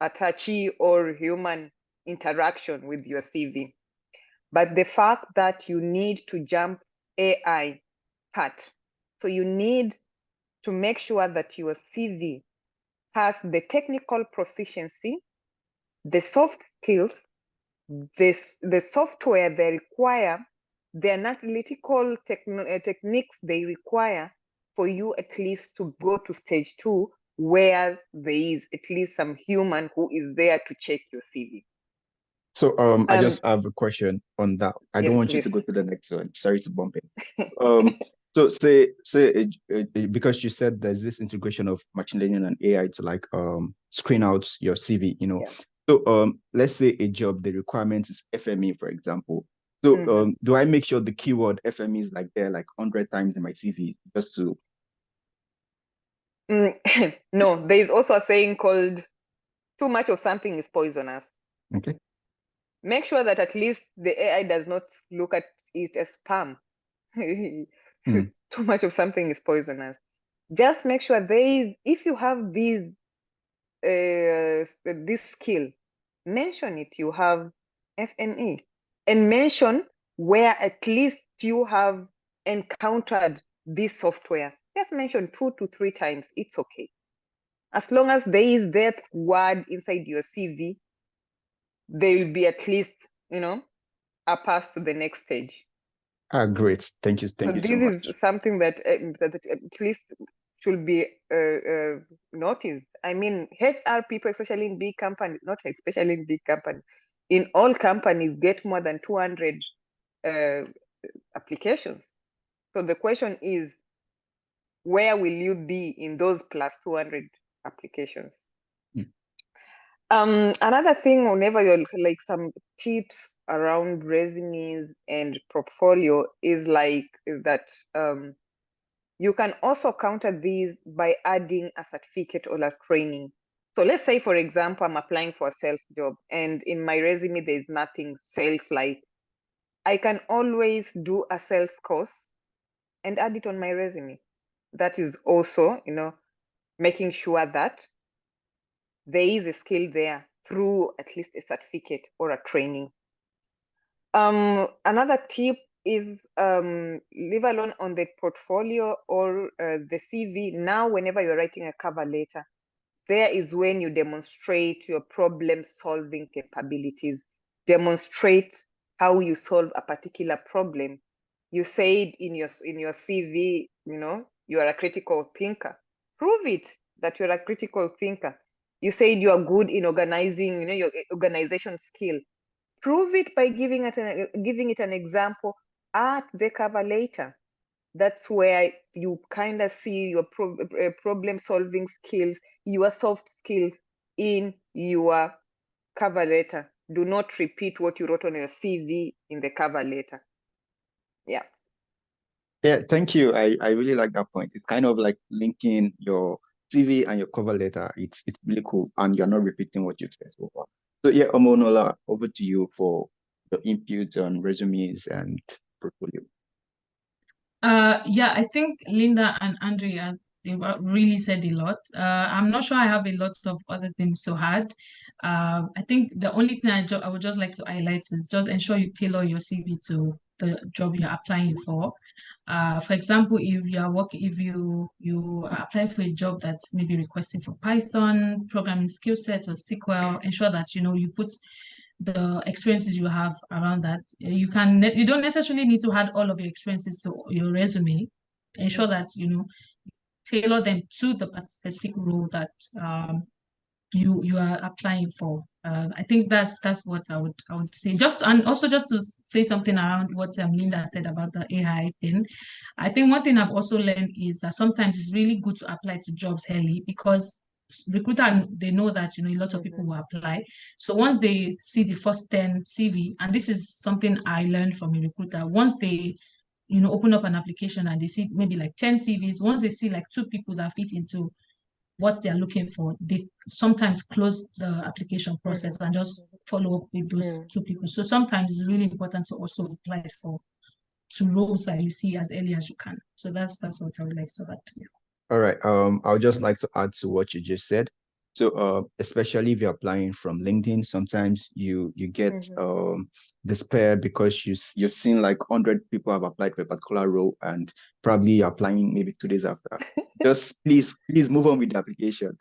attachee or human interaction with your CV. But the fact that you need to jump AI part, so you need to make sure that your CV has the technical proficiency, the soft skills, the software they require, the analytical techniques they require for you at least to go to stage 2, where there is at least some human who is there to check your CV. So I just have a question on that. I don't Yes, want you to please. go to the next one. Sorry to bump in. So say because you said there's this integration of machine learning and AI to like screen out your CV, you know. Yeah. So let's say a job, the requirement is FME, for example. So do I make sure the keyword FME is like there like 100 times in my CV just to No, there is also a saying called too much of something is poisonous. okay. Make sure that at least the AI does not look at it as spam. Too much of something is poisonous. Just make sure if you have this skill, mention it. You have FME, and mention where at least you have encountered this software. Just mention 2 to 3 times. It's okay. As long as there is that word inside your CV, there will be at least, a pass to the next stage. Great. Thank you. So Thank you this so much. is something that at least should be noticed. I mean, HR people, especially in big companies, not especially in big companies, in all companies get more than 200 applications. So the question is, where will you be in those plus 200 applications? Another thing, whenever you're like some tips around resumes and portfolio is that you can also counter these by adding a certificate or a training. So let's say, for example, I'm applying for a sales job, and in my resume there's nothing sales like. I can always do a sales course and add it on my resume. That is also, making sure that there is a skill there through at least a certificate or a training. Another tip is leave alone on the portfolio or the CV. Now, whenever you're writing a cover letter, there is when you demonstrate your problem-solving capabilities. Demonstrate how you solve a particular problem. You said in your CV, you are a critical thinker. Prove it that you're a critical thinker. You said you are good in organizing, your organization skill. Prove it by giving it an example at the cover letter. That's where you kind of see your problem-solving skills, your soft skills in your cover letter. Do not repeat what you wrote on your CV in the cover letter. Yeah. Yeah, thank you. I really like that point. It's kind of like linking your CV and your cover letter. It's really cool, and you're not repeating what you've said so far. So yeah, Omonola, over to you for the inputs on resumes and portfolio. Yeah, I think Linda and Andrea, they've really said a lot. I'm not sure I have a lot of other things to add. I think the only thing I would just like to highlight is just ensure you tailor your CV to the job you're applying for. For example, if you are applying for a job that's maybe requesting for Python, programming skill sets or SQL, ensure that you put the experiences you have around that. You don't necessarily need to add all of your experiences to your resume. Ensure that tailor them to the specific role that you are applying for. I think that's what I would say. And also just to say something around what Linda said about the AI thing. I think one thing I've also learned is that sometimes it's really good to apply to jobs early because recruiter, they know that a lot of people will apply. So once they see the first 10 CV, and this is something I learned from a recruiter, once they open up an application and they see maybe like 10 CVs, once they see like 2 people that fit into what they're looking for, they sometimes close the application process and just follow up with those 2 people. So sometimes it's really important to also apply for 2 roles that you see as early as you can. So that's what I would like to add to you. All right. I would just like to add to what you just said. So especially if you're applying from LinkedIn, sometimes you get despair because you've seen like 100 people have applied for a particular role and probably you're applying maybe 2 days after. Just please move on with the application.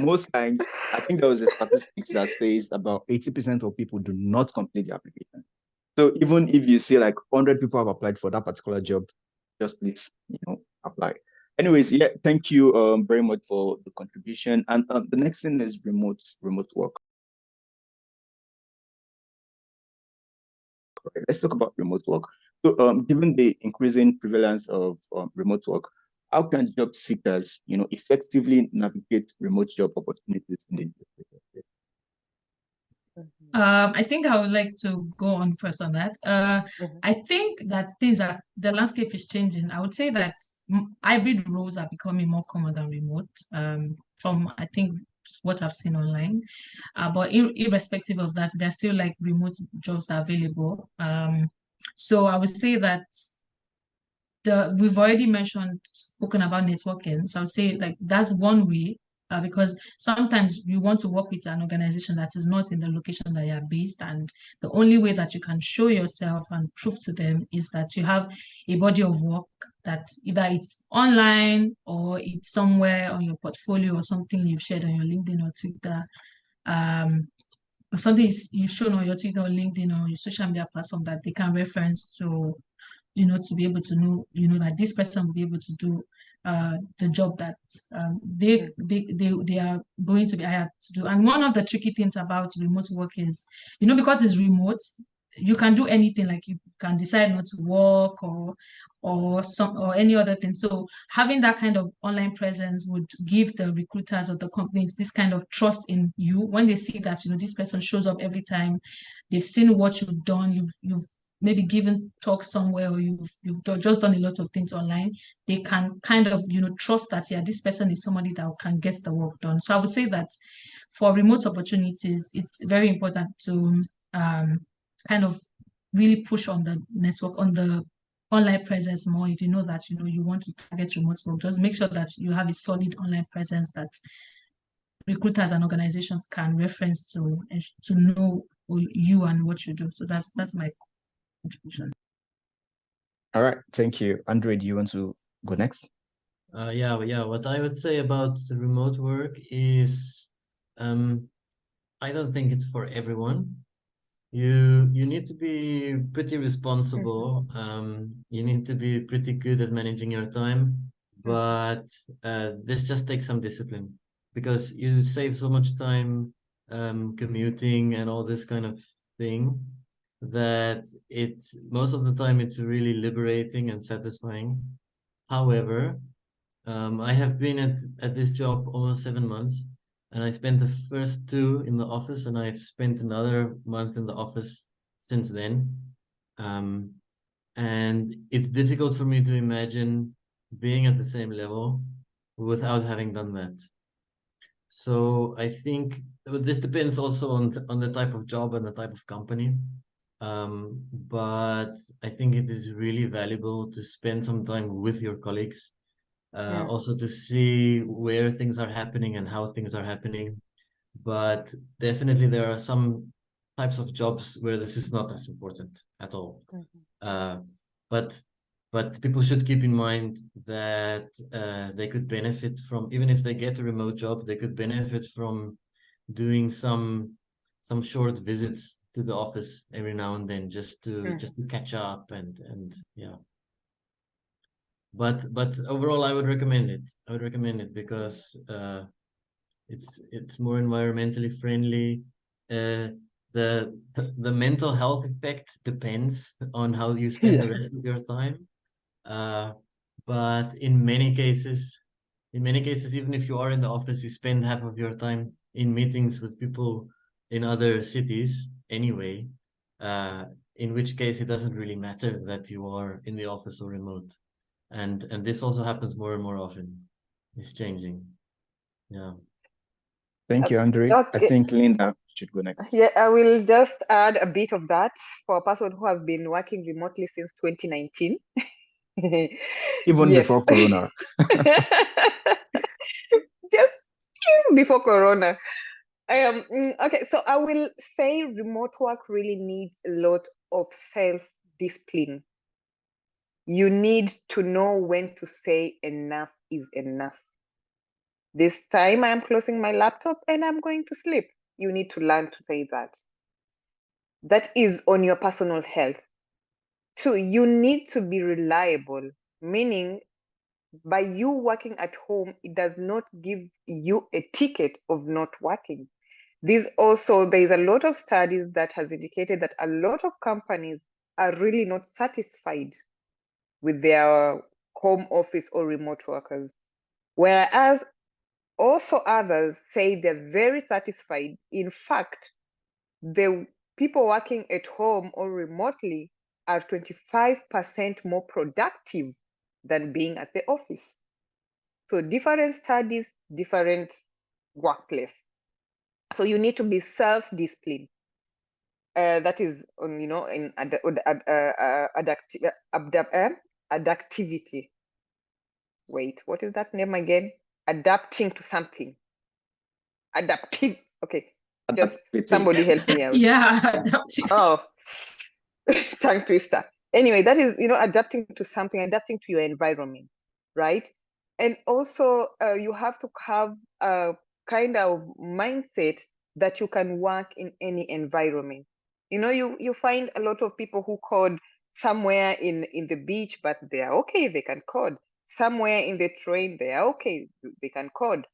most times, I think there was a statistics that says about 80% of people do not complete the application. So even if you see like 100 people have applied for that particular job, just please, apply. Anyways, yeah, thank you very much for the contribution. And the next thing is remote work. Okay, let's talk about remote work. So given the increasing prevalence of remote work, how can job seekers, effectively navigate remote job opportunities in the industry? I think I would like to go on first on that. I think that the landscape is changing. I would say that hybrid roles are becoming more common than remote, from I think what I've seen online. But irrespective of that, there's still like remote jobs are available. So I would say that we've already spoken about networking. So I would say like that's one way. Because sometimes you want to work with an organization that is not in the location that you're based, and the only way that you can show yourself and prove to them is that you have a body of work that either it's online or it's somewhere on your portfolio or something you've shared on your LinkedIn or Twitter, or something you've shown on your Twitter or LinkedIn or your social media platform that they can reference to, to be able to know, that this person will be able to do the job that they are going to be hired to do. And one of the tricky things about remote work is, because it's remote, you can do anything. Like you can decide not to work or any other thing. So having that kind of online presence would give the recruiters or the companies this kind of trust in you when they see that this person shows up every time. They've seen what you've done. You've maybe given talks somewhere, or you've just done a lot of things online. They can kind of trust that this person is somebody that can get the work done. So I would say that for remote opportunities, it's very important to kind of really push on the network, on the online presence more. If you know that you want to target remote work, just make sure that you have a solid online presence that recruiters and organizations can reference to know you and what you do. So that's my contribution. All right, thank you. Andre, do you want to go next? Yeah. What I would say about remote work is, I don't think it's for everyone. You need to be pretty responsible. You need to be pretty good at managing your time, but this just takes some discipline because you save so much time commuting and all this kind of thing that it's most of the time it's really liberating and satisfying. However, I have been at this job almost 7 months, and I spent the first 2 in the office, and I've spent another month in the office since then. And it's difficult for me to imagine being at the same level without having done that. So I think this depends also on the type of job and the type of company. But I think it is really valuable to spend some time with your colleagues, also to see where things are happening and how things are happening. But definitely there are some types of jobs where this is not as important at all. But people should keep in mind that they could benefit from, even if they get a remote job, they could benefit from doing some short visits to the office every now and then, just to catch up and yeah. But overall, I would recommend it. I would recommend it because it's more environmentally friendly. The mental health effect depends on how you spend the rest of your time. But in many cases, even if you are in the office, you spend half of your time in meetings with people in other cities anyway. In which case, it doesn't really matter that you are in the office or remote. And this also happens more and more often. It's changing. Yeah. Thank you, Andre. I Okay. think Linda should go next. Yeah, I will just add a bit of that for a person who have been working remotely since 2019. Even Yes. before Corona. Just before Corona. Okay, so I will say remote work really needs a lot of self-discipline. You need to know when to say enough is enough. This time I'm closing my laptop and I'm going to sleep. You need to learn to say that. That is on your personal health. So you need to be reliable, meaning by you working at home, it does not give you a ticket of not working. There is a lot of studies that has indicated that a lot of companies are really not satisfied with their home office or remote workers. Whereas also others say they're very satisfied. In fact, the people working at home or remotely are 25% more productive than being at the office. So different studies, different workplace. So you need to be self-disciplined. That is on, in adaptivity. Wait, what is that name again? Adapting to something. Adaptive. Okay, just somebody help me out. Yeah, adaptive. Oh, tongue twister. Anyway, that is, adapting to something, adapting to your environment, right? And also, you have to have a kind of mindset that you can work in any environment. You find a lot of people who code somewhere in the beach, but they are okay, they can code. Somewhere in the train, they are okay, they can code.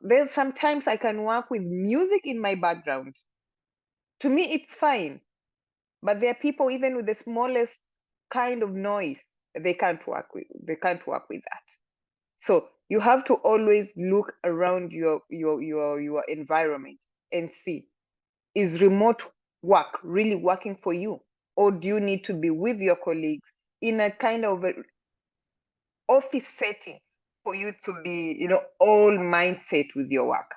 There's sometimes I can work with music in my background. To me, it's fine. But there are people even with the smallest kind of noise, they can't work with that. So you have to always look around your environment and see, is remote work really working for you? Or do you need to be with your colleagues in a kind of office setting for you to be, all mindset with your work?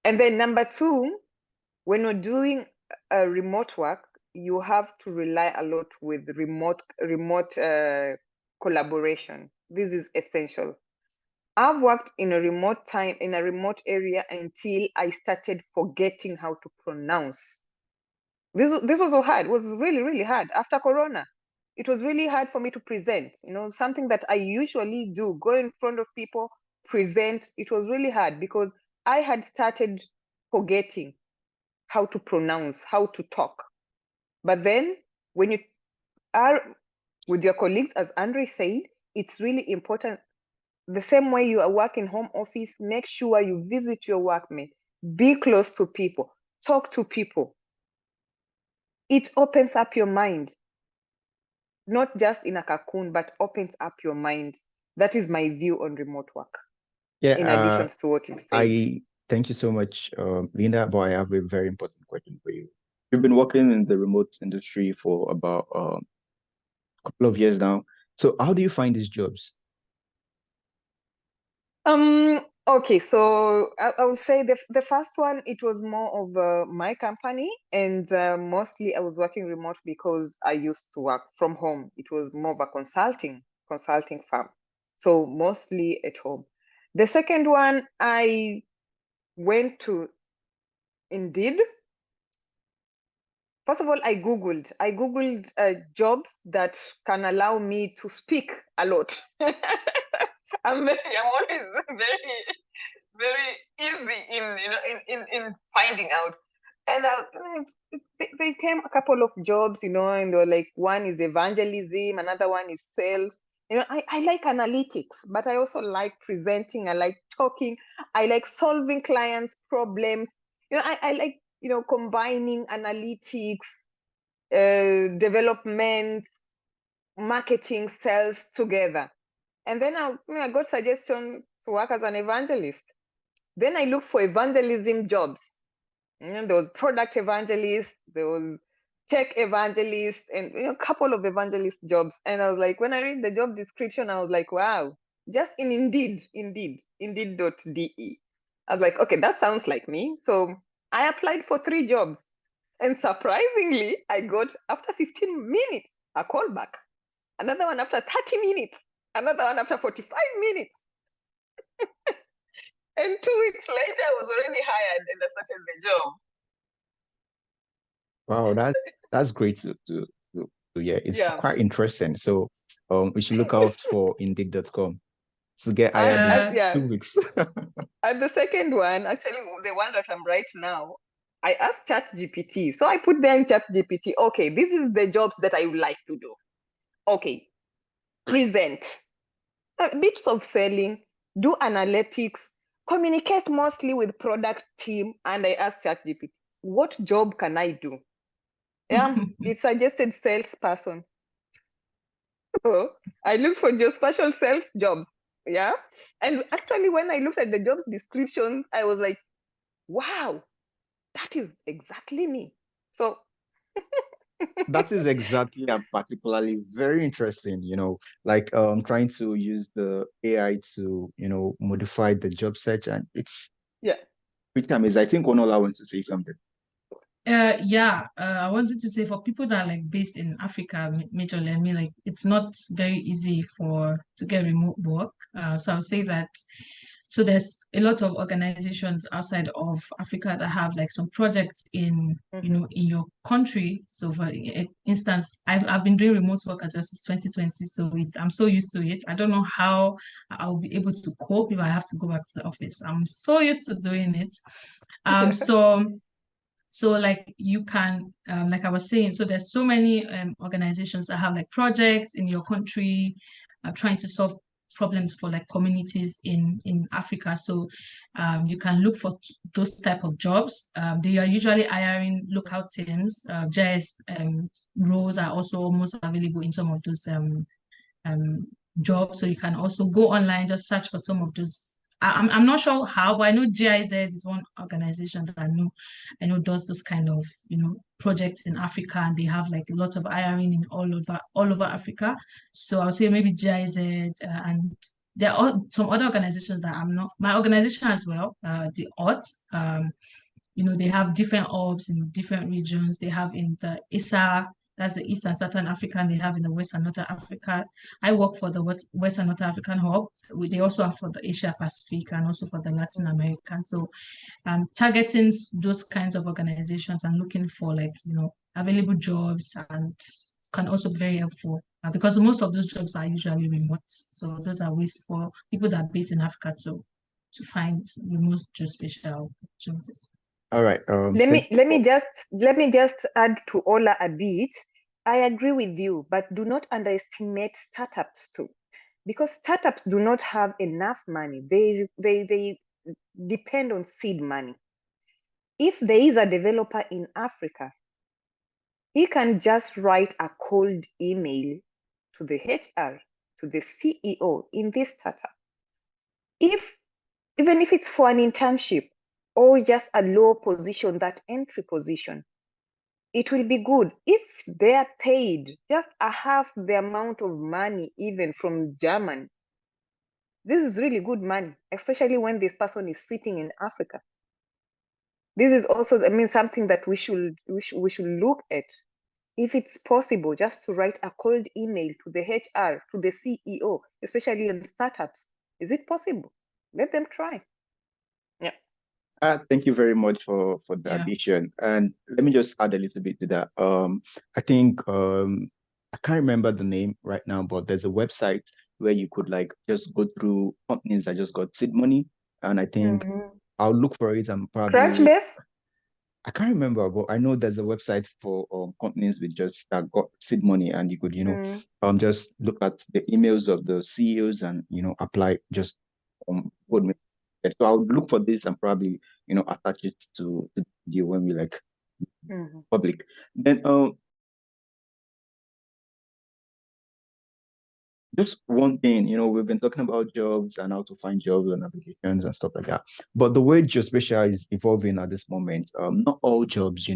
And then number 2, when you're doing a remote work, you have to rely a lot with remote collaboration. This is essential. I've worked in a remote area until I started forgetting how to pronounce This was so hard. It was really, really hard. After Corona, it was really hard for me to present, something that I usually do, go in front of people, present. It was really hard because I had started forgetting how to pronounce, how to talk. But then when you are with your colleagues, as Andre said, it's really important. The same way you work in home office, make sure you visit your workmate, be close to people, talk to people. It opens up your mind, not just in a cocoon, but opens up your mind. That is my view on remote work. Yeah, In addition to what you've said. I thank you so much, Linda, but I have a very important question for you. You've been working in the remote industry for about a couple of years now. So how do you find these jobs? Okay, so I would say the first one, it was more of my company, and mostly I was working remote because I used to work from home. It was more of a consulting firm, so mostly at home. The second one, I went to Indeed. First of all, I googled jobs that can allow me to speak a lot. I'm always very easy in finding out. And they came a couple of jobs, and they were like, one is evangelism, another one is sales. I like analytics, but I also like presenting. I like talking. I like solving clients' problems. I like, combining analytics, development, marketing, sales together. And then I got suggestion to work as an evangelist. Then I looked for evangelism jobs. There was product evangelist, there was tech evangelist, and a couple of evangelist jobs. And I was like, when I read the job description, I was like, wow, just in Indeed.de. I was like, okay, that sounds like me. So I applied for 3 jobs. And surprisingly, I got, after 15 minutes, a call back. Another one after 30 minutes. Another one after 45 minutes. And 2 weeks later, I was already hired and I started the job. Wow, that's great to yeah, it's quite interesting. So we should look out for Indeed.com to get hired in 2 weeks. And the second one, actually the one that I'm right now, I asked ChatGPT. So I put there in ChatGPT, okay, this is the jobs that I would like to do. Okay, present, a bit of selling, do analytics, communicate mostly with product team. And I asked ChatGPT, what job can I do? Yeah, it suggested salesperson. So I looked for geospatial sales jobs. Yeah. And actually, when I looked at the job descriptions, I was like, wow, that is exactly me. So that is exactly and particularly very interesting, like trying to use the AI to, modify the job search, and it's pretty amazing. I think Onola wants to say something. I wanted to say, for people that are like based in Africa majorly, I mean, like it's not very easy to get remote work. So I would say that, so there's a lot of organizations outside of Africa that have like some projects in in your country. So for instance, I've been doing remote work as well since 2020. So I'm so used to it. I don't know how I'll be able to cope if I have to go back to the office. I'm so used to doing it. So like you can, like I was saying, so there's so many organizations that have like projects in your country, trying to solve problems for like communities in Africa. So you can look for those type of jobs. They are usually hiring local teams. GIS roles are also almost available in some of those jobs. So you can also go online, just search for some of those. I'm not sure how, but I know GIZ is one organization that I know does this kind of projects in Africa, and they have like a lot of hiring in all over Africa. So I'll say maybe GIZ, and there are some other organizations that I'm not. My organization as well, the ODDS, they have different orbs in different regions. They have in the ISA That's the East and Southern Africa, and they have in the West and Northern Africa. I work for the West and Northern African hub. They also have for the Asia Pacific and also for the Latin American. So targeting those kinds of organizations and looking for available jobs and can also be very helpful because most of those jobs are usually remote. So those are ways for people that are based in Africa to find remote geospatial opportunities. All right. Let me just add to Ola a bit. I agree with you, but do not underestimate startups too, because startups do not have enough money. They depend on seed money. If there is a developer in Africa, he can just write a cold email to the HR, to the CEO in this startup. Even if it's for an internship or just a low position, that entry position, it will be good if they are paid just a half the amount of money even from Germany. This is really good money, especially when this person is sitting in Africa. This is also, something that we should look at. If it's possible, just to write a cold email to the HR, to the CEO, especially in startups. Is it possible? Let them try. Yeah. Thank you very much for the addition. And let me just add a little bit to that. I think I can't remember the name right now, but there's a website where you could just go through companies that just got seed money. And I think I'll look for it and probably Crunchbase? I can't remember, but I know there's a website for companies with just that got seed money, and you could, just look at the emails of the CEOs and apply just code. So I'll look for this and probably attach it to the video when we public. Then just one thing, we've been talking about jobs and how to find jobs and applications and stuff like that. But the way Geospatial is evolving at this moment, not all jobs,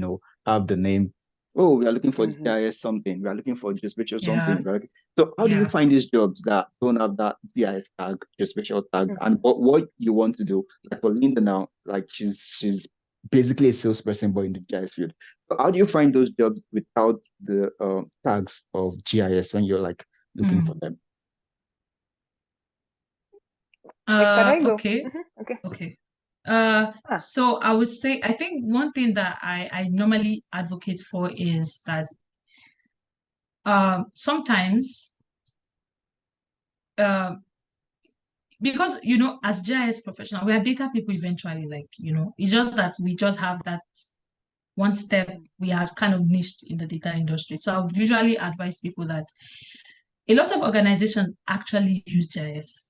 have the name, oh, we are looking for GIS something, we are looking for Geospatial something, right? So how do you find these jobs that don't have that GIS tag, Geospatial tag, and what you want to do? Like for Linda now, she's basically a salesperson, but in the GIS field. So how do you find those jobs without the tags of GIS when you're looking for them? Okay. So I would say, I think one thing that I normally advocate for is that sometimes because as GIS professional, we are data people eventually, it's just that we just have that one step, we have kind of niched in the data industry. So I would usually advise people that a lot of organizations actually use GIS,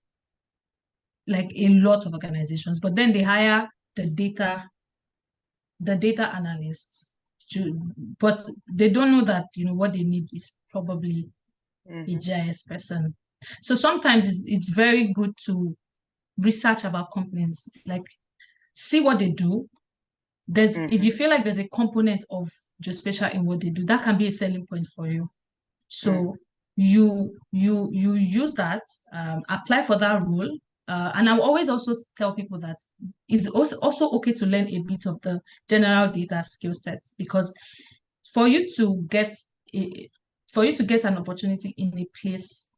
like a lot of organizations, but then they hire the data analysts but they don't know that what they need is probably a GIS person. So sometimes it's very good to research about companies, see what they do. If you feel like there's a component of Geospatial in what they do, that can be a selling point for you. So you use that, apply for that role. And I always also tell people that it's also okay to learn a bit of the general data skill sets, because for you to get an opportunity in a place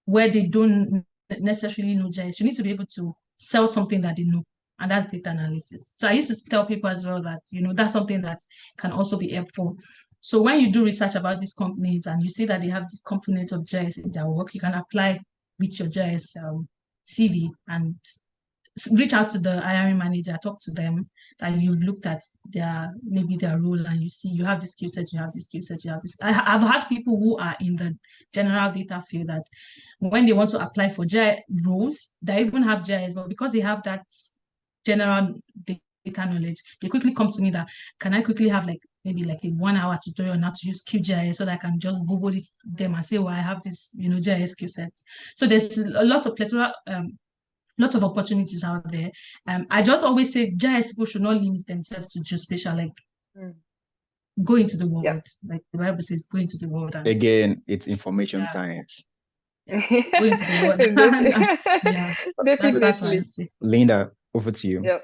where they don't necessarily know GIS, you need to be able to sell something that they know, and that's data analysis. So I used to tell people as well that that's something that can also be helpful. So when you do research about these companies and you see that they have the component of GIS in their work, you can apply with your GIS CV and reach out to the hiring manager, talk to them that you've looked at maybe their role, and you see you have this skill set, you have this skill set, you have this. I've had people who are in the general data field that when they want to apply for GIS roles, they even have GIS, but because they have that general data knowledge, they quickly come to me that, can I quickly have maybe a 1 hour tutorial on how to use QGIS so that I can just Google them and say, well, I have this, GIS skill sets. So there's a lot of opportunities out there. I just always say GIS people should not limit themselves to Geospatial, go into the world. Like the Bible says, go into the world. And, again, it's information science. Go into the world. Definitely. That's what I say. Linda, over to you.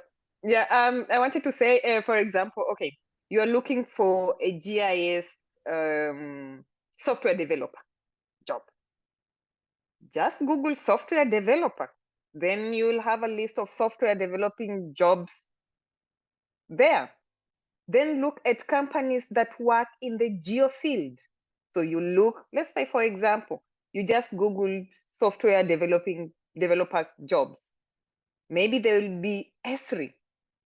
I wanted to say, for example, okay, you're looking for a GIS software developer job. Just Google software developer. Then you'll have a list of software developing jobs there. Then look at companies that work in the geo field. So you look, let's say, for example, you just Googled software developers jobs. Maybe there will be ESRI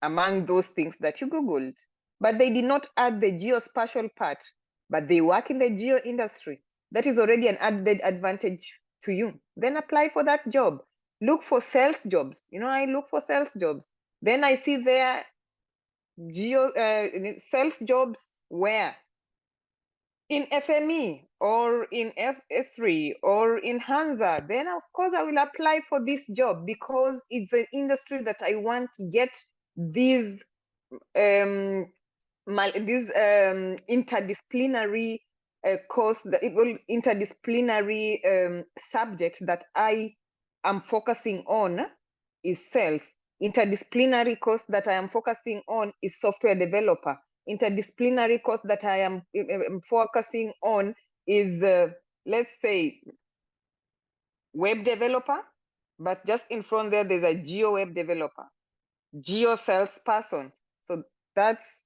among those things that you Googled, but they did not add the geospatial part, but they work in the geo industry. That is already an added advantage to you. Then apply for that job. Look for sales jobs. You know, I look for sales jobs. Then I see there sales jobs where in FME or in S3 or in Hansa, then of course I will apply for this job because it's an industry that I want, yet these interdisciplinary course, interdisciplinary subject that I am focusing on is sales. Interdisciplinary course that I am focusing on is software developer. Interdisciplinary course that I am focusing on is, let's say, web developer, but just in front there's a geo web developer, geo salesperson. So that's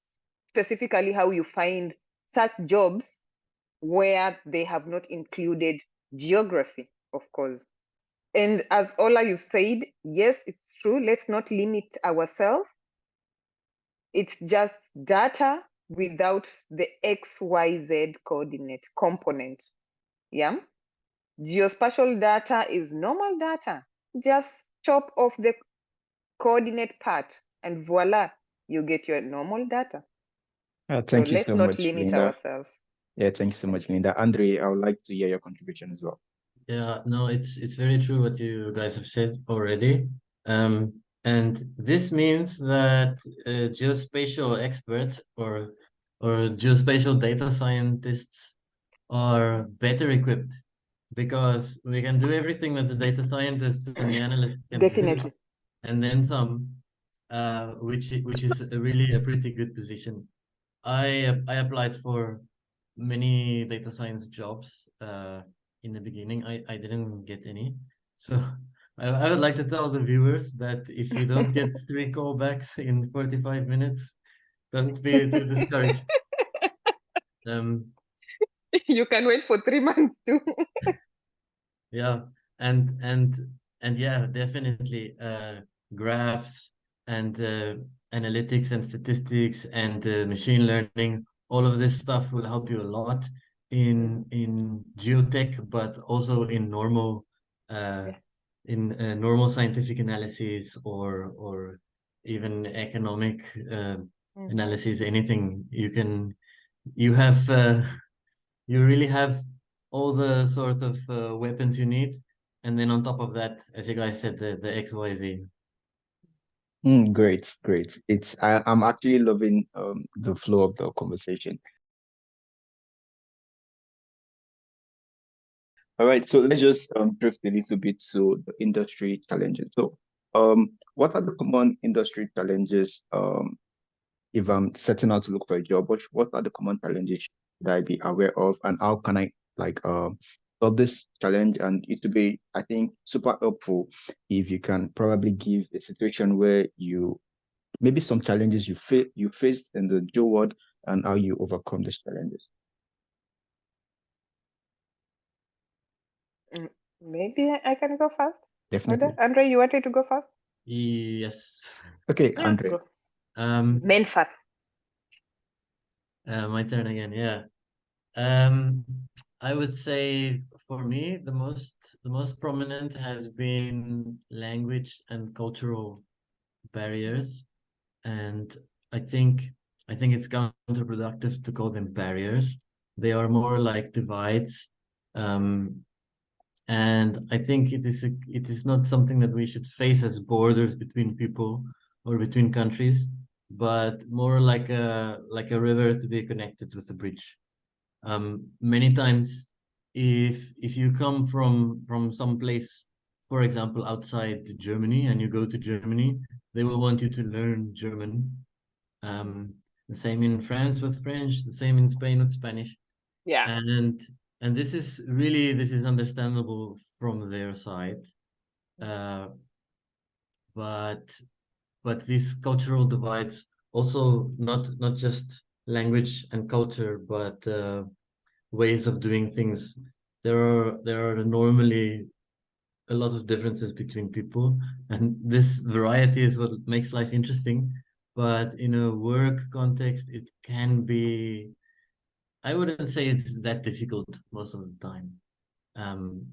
specifically how you find such jobs where they have not included geography, of course. And as Ola, you've said, yes, it's true. Let's not limit ourselves. It's just data without the XYZ coordinate component. Yeah. Geospatial data is normal data. Just chop off the coordinate part and voila, you get your normal data. Thank you let's so not much, limit Linda. ourselves. Yeah, thank you so much, Linda. Andre, I would like to hear your contribution as well. Yeah, no, it's very true what you guys have said already. And this means that geospatial experts or geospatial data scientists are better equipped because we can do everything that the data scientists and the analysts can do, Definitely. and then some, which is really a pretty good position. I applied for many data science jobs in the beginning. I didn't get any. So I would like to tell the viewers that if you don't get 3 callbacks in 45 minutes, don't be too discouraged. You can wait for 3 months too. Yeah, and yeah, definitely graphs and analytics and statistics and machine learning, all of this stuff will help you a lot in geotech, but also in normal normal scientific analysis or even economic analysis. Anything you have you really have all the sort of weapons you need, and then on top of that, as you guys said, the XYZ. Great, great. I'm actually loving the flow of the conversation. All right, so let's just drift a little bit to the industry challenges. So, what are the common industry challenges if I'm setting out to look for a job? What are the common challenges should I be aware of, and how can I solve this challenge? And it would be, I think, super helpful if you can probably give a situation where maybe some challenges you faced in the job world and how you overcome these challenges. Maybe I can go first. Definitely. Andre, you wanted to go first? Yes. Okay, Yeah, Andre. go. Men first. My turn again. Yeah. I would say for me the most prominent has been language and cultural barriers, and I think it's counterproductive to call them barriers. They are more like divides. And I think it is not something that we should face as borders between people or between countries, but more like a river to be connected with a bridge. Many times, if you come from some place, for example, outside Germany, and you go to Germany, they will want you to learn German. The same in France with French, the same in Spain with Spanish. Yeah. And this is understandable from their side. But these cultural divides also not just language and culture, but ways of doing things. There are normally a lot of differences between people, and this variety is what makes life interesting. But in a work context, it can be, I wouldn't say it's that difficult most of the time.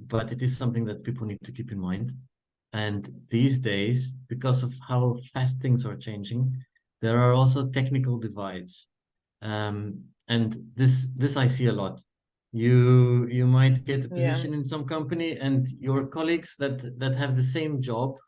But it is something that people need to keep in mind. And these days, because of how fast things are changing, there are also technical divides. And this I see a lot. You might get a position in some company, and your colleagues that have the same job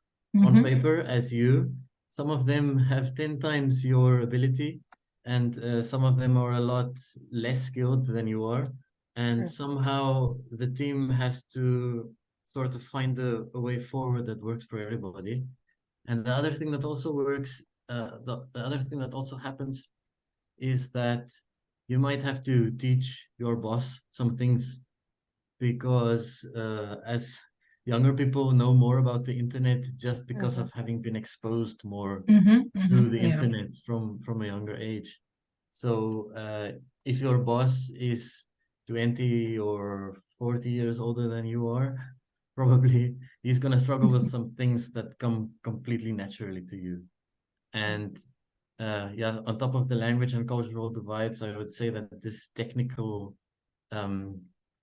on paper as you, some of them have 10 times your ability, and some of them are a lot less skilled than you are. And somehow the team has to sort of find a way forward that works for everybody. And the other thing that also works, the other thing that also happens is that you might have to teach your boss some things, because as younger people know more about the internet just because of having been exposed more to the internet from a younger age. So if your boss is 20 or 40 years older than you are, probably he's going to struggle with some things that come completely naturally to you. And yeah, on top of the language and cultural divides, I would say that this technical,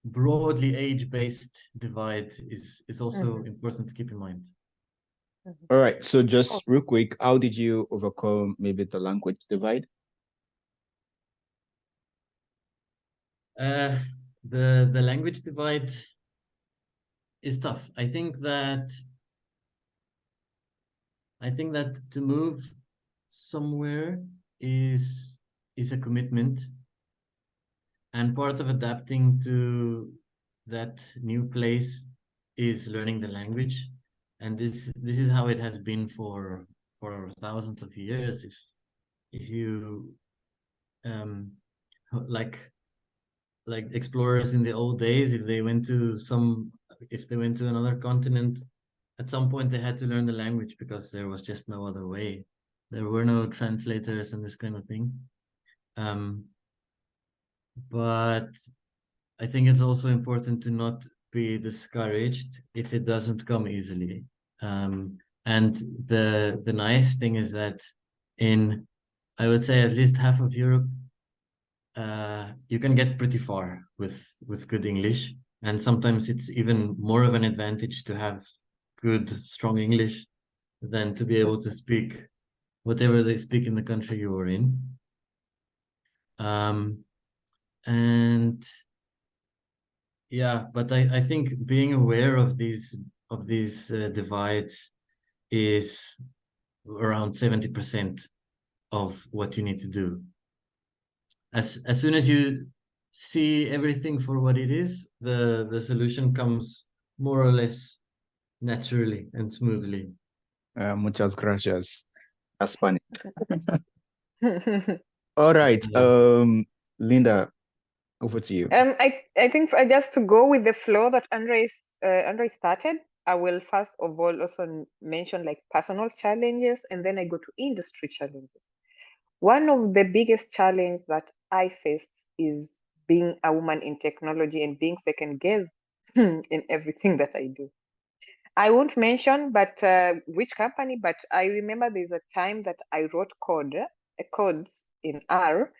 broadly age-based divide is also important to keep in mind. All right. So just real quick, how did you overcome maybe the language divide? The language divide is tough. I think that to move somewhere is a commitment, and part of adapting to that new place is learning the language. And this is how it has been for thousands of years. If you like explorers in the old days, if they went to another continent, at some point they had to learn the language because there was just no other way. There were no translators and this kind of thing. But I think it's also important to not be discouraged if it doesn't come easily. And the nice thing is that in, I would say, at least half of Europe, you can get pretty far with good English. And sometimes it's even more of an advantage to have good, strong English than to be able to speak whatever they speak in the country you are in. And yeah, but I think being aware of these divides is around 70% of what you need to do. As soon as you see everything for what it is, the solution comes more or less naturally and smoothly. Muchas gracias. That's funny. All right. Linda, over to you. I think just to go with the flow that Andre started, I will first of all also mention like personal challenges, and then I go to industry challenges. One of the biggest challenges that I faced is being a woman in technology and being second guessed in everything that I do. I won't mention but which company, but I remember there's a time that I wrote codes in R,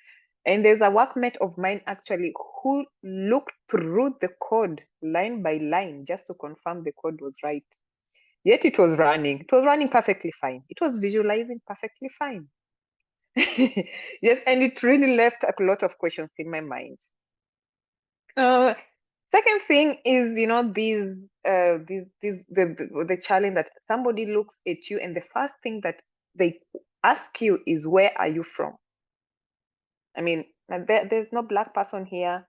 and there's a workmate of mine actually who looked through the code line by line just to confirm the code was right. Yet it was running. It was running perfectly fine. It was visualizing perfectly fine. Yes, and it really left a lot of questions in my mind. Second thing is, the challenge that somebody looks at you and the first thing that they ask you is, where are you from? I mean, there's no black person here.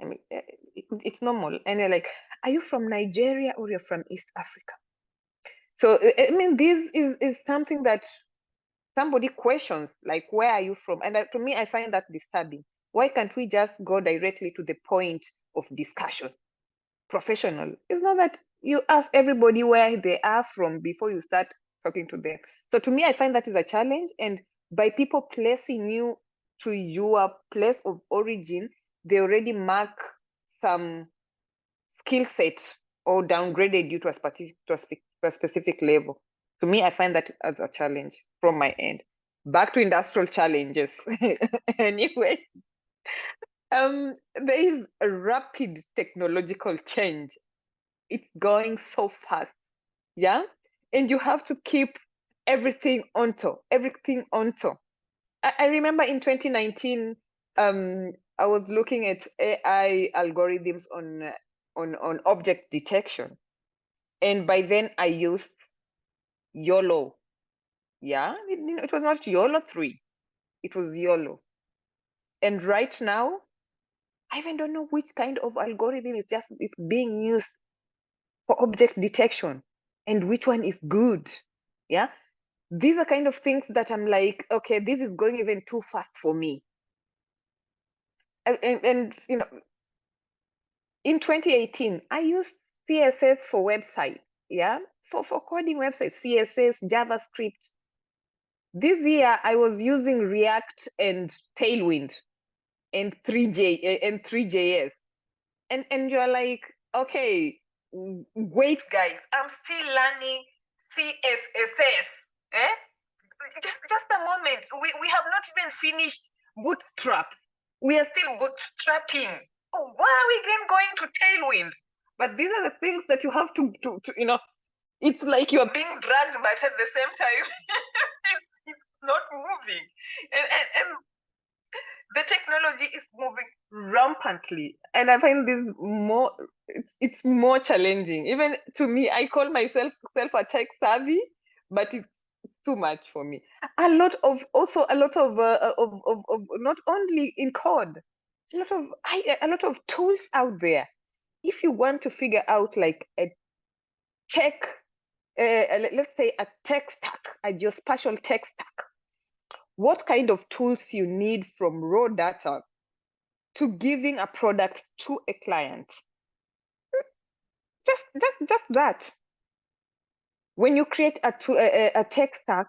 I mean, it's normal. And you're like, are you from Nigeria or you're from East Africa? So, I mean, this is something that somebody questions, like, where are you from? And to me, I find that disturbing. Why can't we just go directly to the point of discussion? Professional. It's not that you ask everybody where they are from before you start talking to them. So to me, I find that is a challenge. And by people placing you to your place of origin, they already mark some skill set or downgraded you to a specific level. To me, I find that as a challenge from my end. Back to industrial challenges. Anyways, there is a rapid technological change. It's going so fast, yeah? And you have to keep everything on top. I remember in 2019, I was looking at AI algorithms on object detection. And by then I used YOLO. Yeah, it was not YOLO 3. It was YOLO. And right now, I even don't know which kind of algorithm is being used for object detection and which one is good. Yeah, these are kind of things that I'm like, okay, this is going even too fast for me. And you know, in 2018, I used CSS for website, yeah, for coding websites, CSS, JavaScript. This year, I was using React and Tailwind and 3JS. And you're like, okay, wait, guys, I'm still learning CSS. Eh? Just a moment. We have not even finished Bootstrap. We are still bootstrapping. Oh, why are we then going to Tailwind? But these are the things that you have to you know, it's like you're being dragged, but at the same time, it's not moving. And the technology is moving rampantly, and I find this more, it's more challenging. Even to me, I call myself a tech savvy, but it's too much for me. A lot of not only in code, a lot of tools out there. If you want to figure out like a tech, let's say a tech stack, a geospatial tech stack, what kind of tools you need from raw data to giving a product to a client. Just that. When you create a tech stack,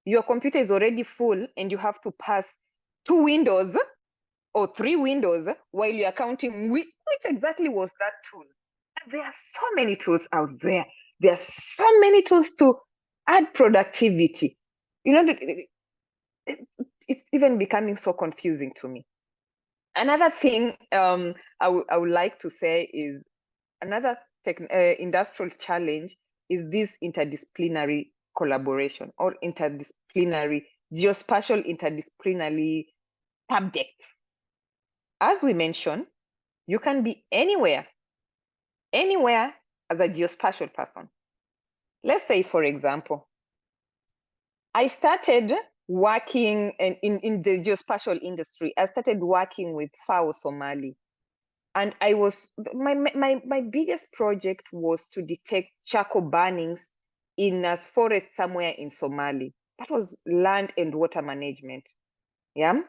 your computer is already full and you have to pass 2 windows or 3 windows while you're counting which exactly was that tool. And there are so many tools out there. There are so many tools to add productivity. You know, it's even becoming so confusing to me. Another thing I would like to say is another industrial challenge is this interdisciplinary collaboration or geospatial interdisciplinary subjects. As we mentioned, you can be anywhere as a geospatial person. Let's say, for example, I started working in the geospatial industry. I started working with FAO Somali. And I was, my biggest project was to detect charcoal burnings in a forest somewhere in Somali. That was land and water management. Yeah.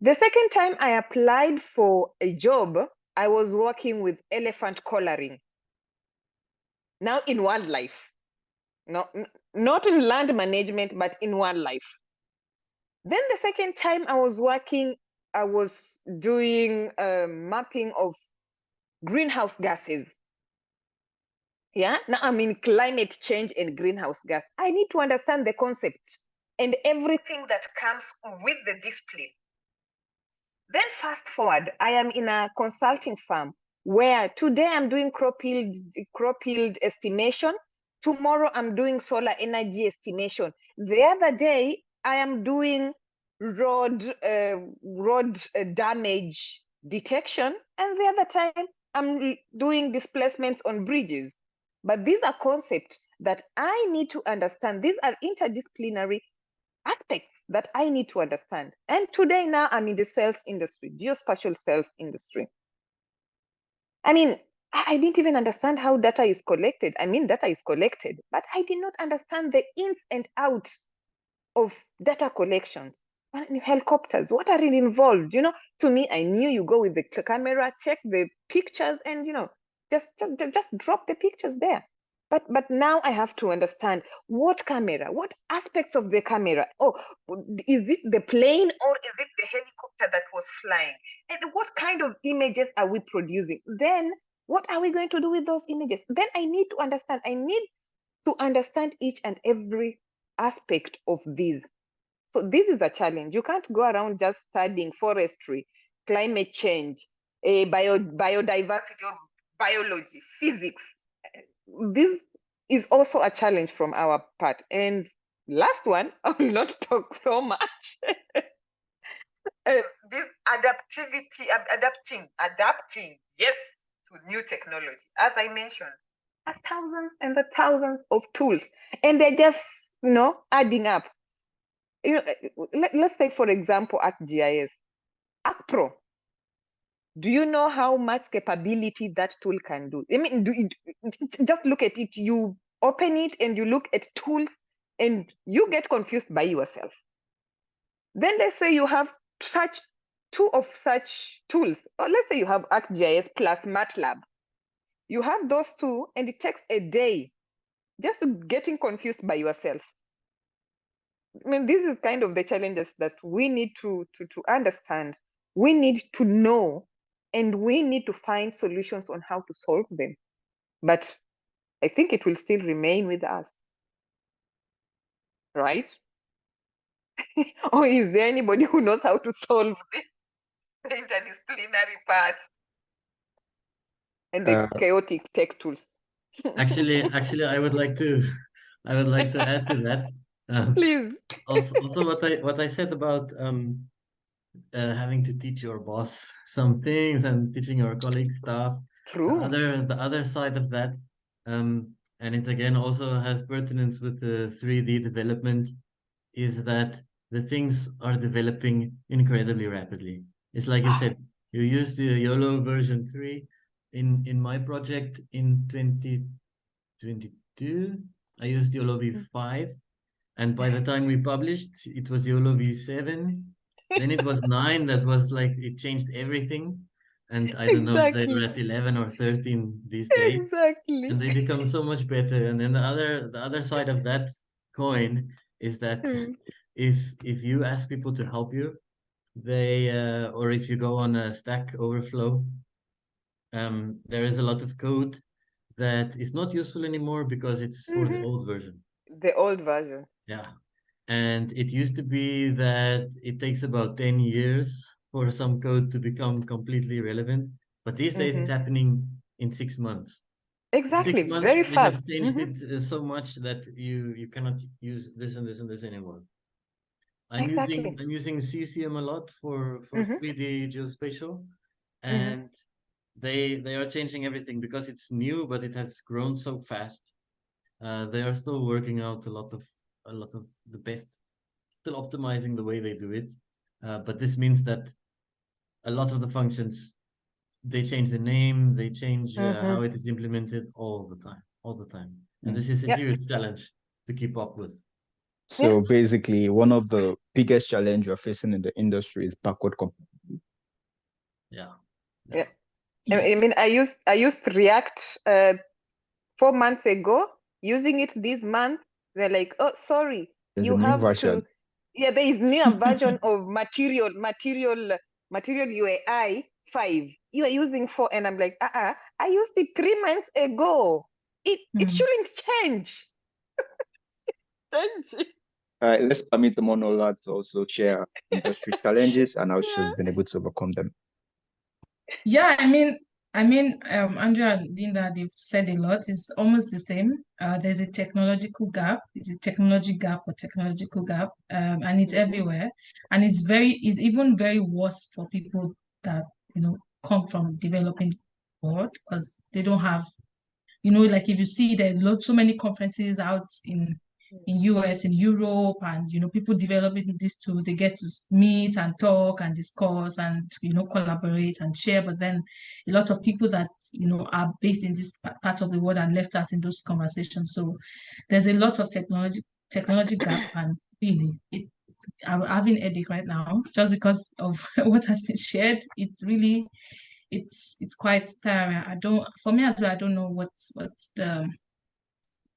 The second time I applied for a job, I was working with elephant collaring. Now in wildlife. No, not in land management, but in wildlife. Then the second time I was doing mapping of greenhouse gases. Yeah, now I'm in climate change and greenhouse gas. I need to understand the concept and everything that comes with the discipline. Then fast forward, I am in a consulting firm where today I'm doing crop yield estimation. Tomorrow I'm doing solar energy estimation. The other day I am doing road damage detection, and the other time I'm doing displacements on bridges. But these are concepts that I need to understand. These are interdisciplinary aspects that I need to understand. And today now I'm in the sales industry, geospatial sales industry. I mean, I didn't even understand how data is collected. I mean, data is collected, but I did not understand the ins and outs of data collections. And helicopters, what are really involved? To me, I knew you go with the camera, check the pictures, and just drop the pictures there. But now I have to understand what camera, what aspects of the camera. Oh, is it the plane or is it the helicopter that was flying? And what kind of images are we producing? Then what are we going to do with those images? Then I need to understand. I need to understand each and every aspect of these. So this is a challenge. You can't go around just studying forestry, climate change, biodiversity, or biology, physics. This is also a challenge from our part. And last one, I will not talk so much. This adapting, yes, to new technology. As I mentioned, thousands and the thousands of tools, and they're just, adding up. Let's say, for example, ArcGIS, ArcPro. Do you know how much capability that tool can do? I mean, just look at it. You open it and you look at tools and you get confused by yourself. Then let's say you have two of such tools, or let's say you have ArcGIS plus MATLAB. You have those two and it takes a day just getting confused by yourself. I mean, this is kind of the challenges that we need to understand. We need to know, and we need to find solutions on how to solve them. But I think it will still remain with us, right? Or is there anybody who knows how to solve this interdisciplinary parts and the chaotic tech tools? Actually, I would like to add to that. Please. Also, what I said about having to teach your boss some things and teaching your colleagues stuff. True. The other side of that, and it again also has pertinence with the 3D development, is that the things are developing incredibly rapidly. It's like you said, you use the YOLO version 3. In my project in 2022, I used YOLO v5. And by the time we published, it was YOLO v7. Then it was 9. That was like, it changed everything. And I don't know if they were at 11 or 13 these days. Exactly. And they become so much better. And then the other side of that coin is that if you ask people to help you, they or if you go on a Stack Overflow, there is a lot of code that is not useful anymore because it's for the old version. The old version. Yeah. And it used to be that it takes about 10 years for some code to become completely relevant. But these days it's happening in 6 months. Exactly. 6 months, Very they fast. have changed it so much that you cannot use this and this and this anymore. I'm using CCM a lot for 3D Geospatial, and they are changing everything because it's new, but it has grown so fast. They are still working out a lot of the best, still optimizing the way they do it. But this means that a lot of the functions, they change the name, they change how it is implemented all the time. And this is a huge challenge to keep up with. So basically, one of the biggest challenges you're facing in the industry is backward compatibility. Yeah. I mean, I used React 4 months ago. Using it this month, they're like, oh, sorry, There's you a new have version. to. Yeah, there is new version of material UI 5. You are using 4, and I'm like, I used it 3 months ago. It shouldn't change. Change. All right, let's permit the monologue to also share industry challenges and how she's been able to overcome them. Yeah, Andrea and Linda, they've said a lot. It's almost the same. There's a technological gap. It's a technology gap or technological gap, and it's everywhere. And it's even very worse for people that come from developing world because they don't have, like if you see there are so many conferences out in US, in Europe, and people developing these tools, they get to meet and talk and discuss and collaborate and share. But then a lot of people that are based in this part of the world are left out in those conversations. So there's a lot of technology gap, and really I'm having a headache right now just because of what has been shared. It's really, it's quite tiring. For me as well, I don't know what's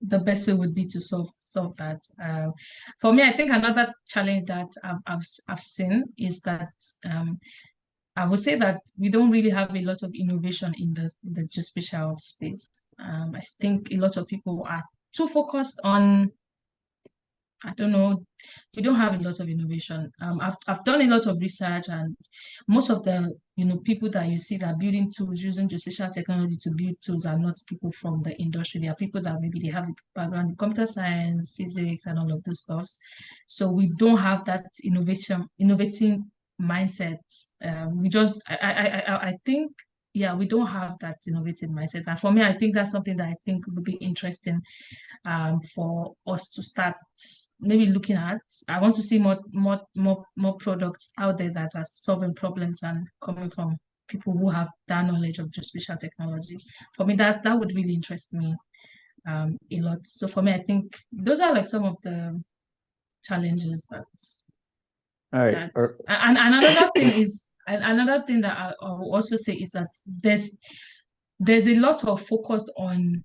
the best way would be to solve that. For me, I think another challenge that I've seen is that I would say that we don't really have a lot of innovation in the geospatial space. I think a lot of people are too focused on, I don't know, we don't have a lot of innovation. I've done a lot of research, and most of the people that you see that are building tools using geospatial technology to build tools are not people from the industry. They are people that maybe they have a background in computer science, physics, and all of those stuffs. So we don't have that innovating mindset. We just I think, yeah, we don't have that innovative mindset. And for me, I think that's something that I think would be interesting for us to start maybe looking at. I want to see more products out there that are solving problems and coming from people who have that knowledge of geospatial technology. For me, that would really interest me a lot. So for me, I think those are like some of the challenges that All right. and another thing is, and another thing that I will also say is that there's a lot of focus on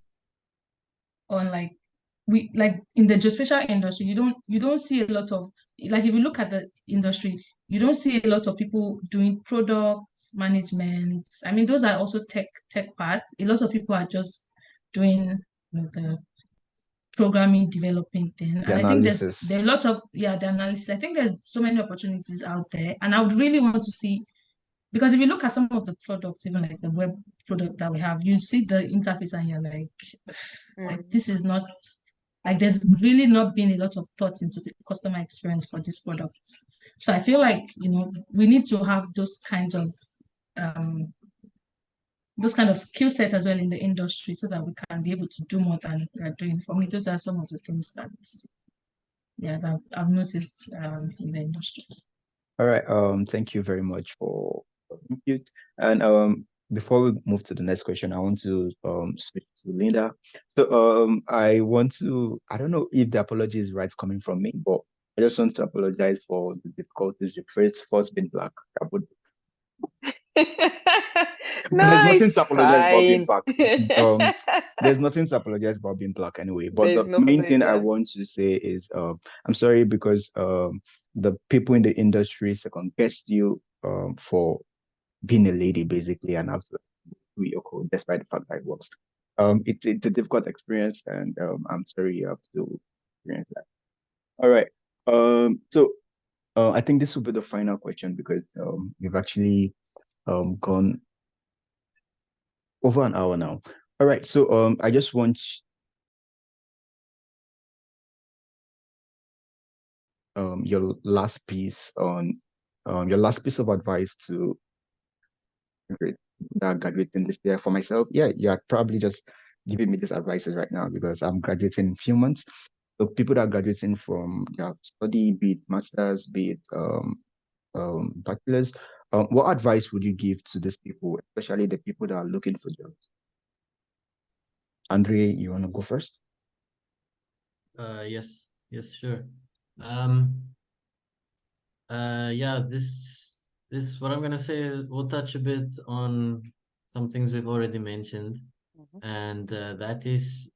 like we like in the geospatial industry, you don't see a lot of, like, if you look at the industry, you don't see a lot of people doing product management. I mean, those are also tech parts. A lot of people are just doing the programming, developing thing. And I think there are a lot of the analysis. I think there's so many opportunities out there, and I would really want to see, because if you look at some of the products, even like the web product that we have, you see the interface and you're like this is not, like, there's really not been a lot of thought into the customer experience for this product. So I feel like, we need to have those kinds of skill set as well in the industry so that we can be able to do more than we're doing. For me, those are some of the things that I've noticed in the industry. All right. Thank you very much for input. And before we move to the next question, I want to switch to Linda. So I don't know if the apology is right coming from me, but I just want to apologize for the difficulties. The first being black. No, there's nothing it's to apologize about being fine. black. There's nothing to apologize about being black anyway. But There's the no main thing I apology. want to say is I'm sorry because the people in the industry second guessed you for being a lady basically, and have to do your code despite the fact that it works. It's a difficult experience, and I'm sorry you have to experience that. All right. So I think this will be the final question because we've actually gone over an hour now. All right. So I just want your last piece of advice to that are graduating this year. For myself, yeah, you're probably just giving me these advices right now because I'm graduating in a few months. So people that are graduating from their study, be it masters, be it bachelors, what advice would you give to these people, especially the people that are looking for jobs? Andre, you want to go first? Yes, sure. Yeah, this what I'm gonna say will touch a bit on some things we've already mentioned, and that is,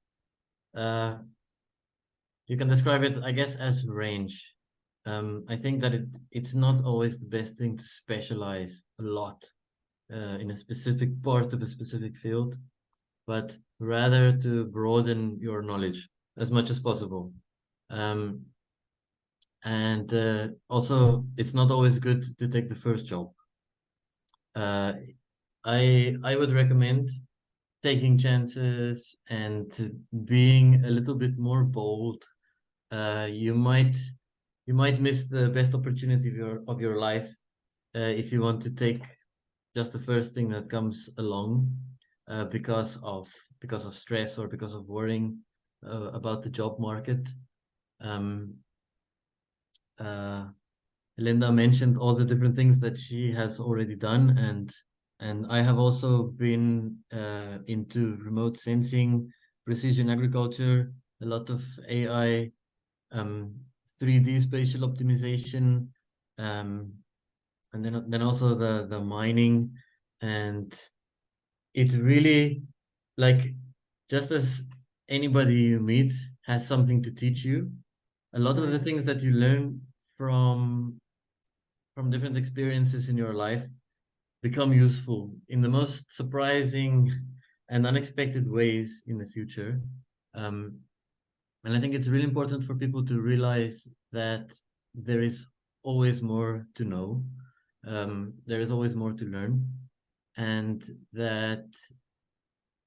you can describe it, I guess, as range. I think that it's not always the best thing to specialize a lot in a specific part of a specific field, but rather to broaden your knowledge as much as possible. And also, it's not always good to take the first job. I would recommend taking chances and being a little bit more bold. You might miss the best opportunity of your life if you want to take just the first thing that comes along because of stress or because of worrying about the job market. Linda mentioned all the different things that she has already done, and I have also been into remote sensing, precision agriculture, a lot of AI 3D spatial optimization, and then also the mining, and it really, like, just as anybody you meet has something to teach you, a lot of the things that you learn from different experiences in your life become useful in the most surprising and unexpected ways in the future. And I think it's really important for people to realize that there is always more to know. There is always more to learn, and that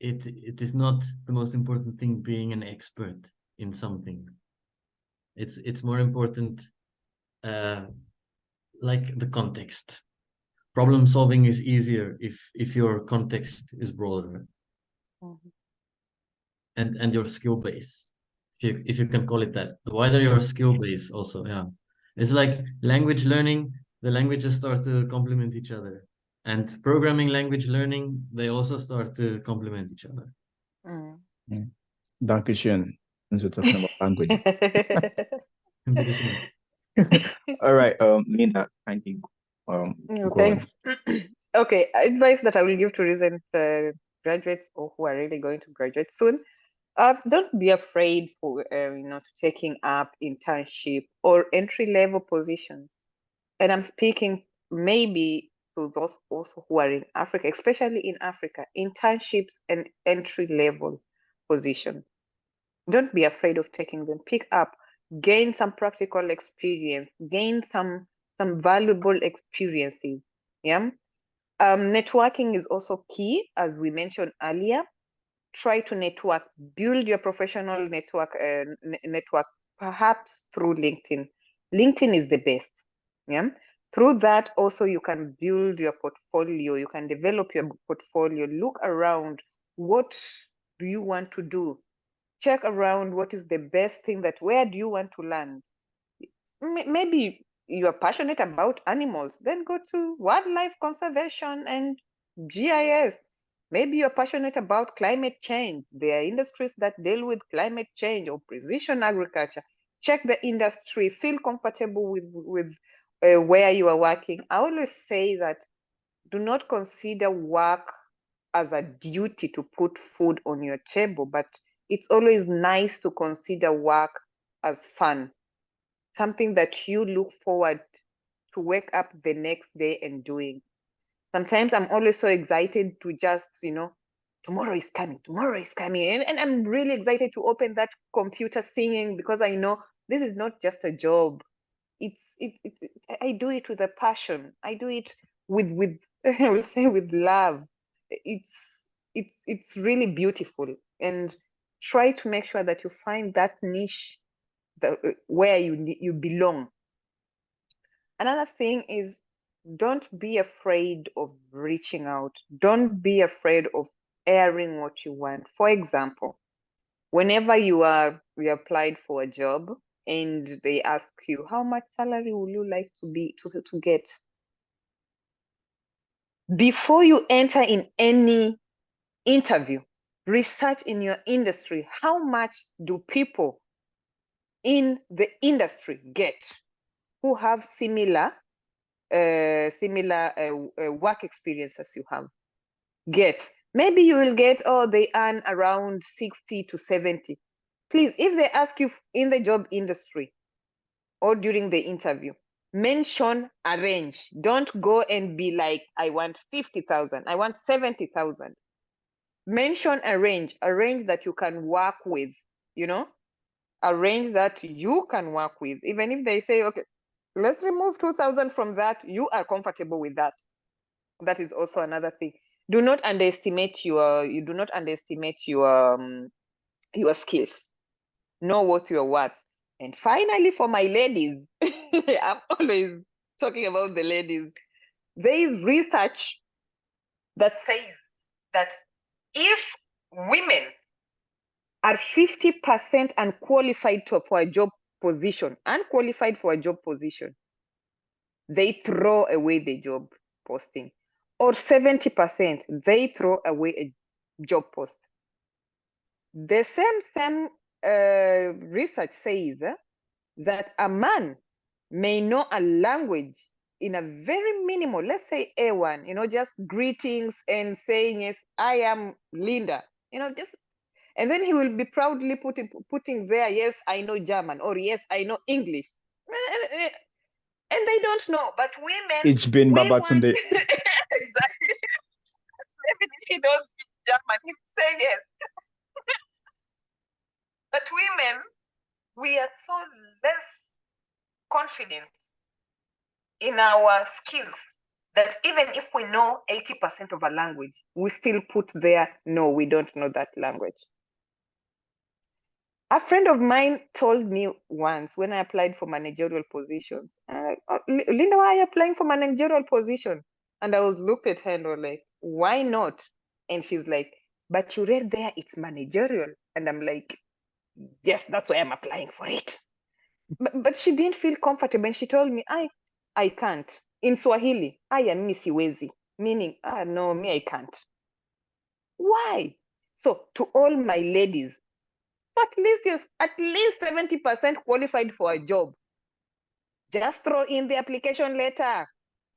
it is not the most important thing being an expert in something. It's more important, like the context. Problem solving is easier if your context is broader, and your skill base, if you can call it that. The wider your skill base, also, yeah, it's like language learning. The languages start to complement each other, and programming language learning, they also start to complement each other. Dankeschön. Since we're talking about language. Competition. All right, Linda, kindly go Thanks. on. Okay, advice that I will give to recent graduates or who are really going to graduate soon. Don't be afraid for taking up internship or entry-level positions. And I'm speaking maybe to those also who are in Africa, especially in Africa, internships and entry-level positions. Don't be afraid of taking them. Pick up, gain some practical experience, gain some valuable experiences. Yeah. Networking is also key, as we mentioned earlier. Try to network, build your professional network, perhaps through LinkedIn. LinkedIn is the best. Yeah. Through that, also, you can build your portfolio. You can develop your portfolio. Look around. What do you want to do? Check around what is the best thing where do you want to land? Maybe you are passionate about animals, then go to wildlife conservation and GIS. Maybe you're passionate about climate change. There are industries that deal with climate change or precision agriculture. Check the industry, feel comfortable with where you are working. I always say that do not consider work as a duty to put food on your table, but it's always nice to consider work as fun, something that you look forward to wake up the next day and doing. Sometimes I'm always so excited to just, tomorrow is coming, and I'm really excited to open that computer singing, because I know this is not just a job. I do it with a passion. I do it with I will say with love. It's really beautiful, and try to make sure that you find that niche where you belong. Another thing is, don't be afraid of reaching out. Don't be afraid of airing what you want. For example, whenever you applied for a job and they ask you, how much salary would you like to get? Before you enter in any interview, research in your industry. How much do people in the industry get who have similar work experience as you have? Maybe you will get, they earn around 60 to 70. Please, if they ask you in the job industry or during the interview, mention a range. Don't go and be like, I want 50,000, I want 70,000. Mention a range that you can work with, a range that you can work with. Even if they say, okay, let's remove 2,000 from that, you are comfortable with that. That is also another thing. Do not underestimate your skills. Know what you're worth. And finally, for my ladies, I'm always talking about the ladies. There is research that says that if women are 50% unqualified for a job position, they throw away the job posting. Or 70%, they throw away a job post. The same research says that a man may know a language in a very minimal, let's say A1, just greetings and saying, yes, I am Linda, just, and then he will be proudly putting there, yes, I know German, or yes, I know English. And they don't know, but women, It's been Babatunde. Exactly. Definitely knows German. He's saying yes. But women, we are so less confident in our skills that even if we know 80% of a language, we still put there, no, we don't know that language. A friend of mine told me once when I applied for managerial positions, Linda, why are you applying for managerial position? And I was looked at her and was like, why not? And she's like, but you read there it's managerial. And I'm like, yes, that's why I'm applying for it. But she didn't feel comfortable. And she told me, I can't. In Swahili, I am siwezi, meaning, no, me, I can't. Why? So to all my ladies, at least 70% qualified for a job. Just throw in the application letter. I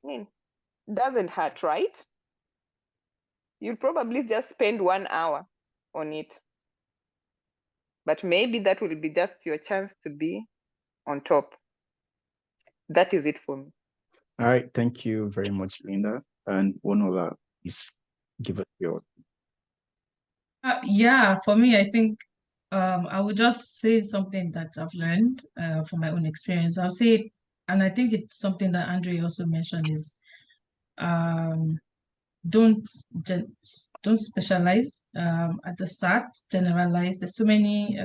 mean, doesn't hurt, right? You'll probably just spend 1 hour on it. But maybe that will be just your chance to be on top. That is it for me. All right, thank you very much, Linda. And Wonola, please give us your. Yeah, for me, I think I would just say something that I've learned from my own experience. I'll say, and I think it's something that Andre also mentioned is um, don't don't specialize at the start, generalize. There's so many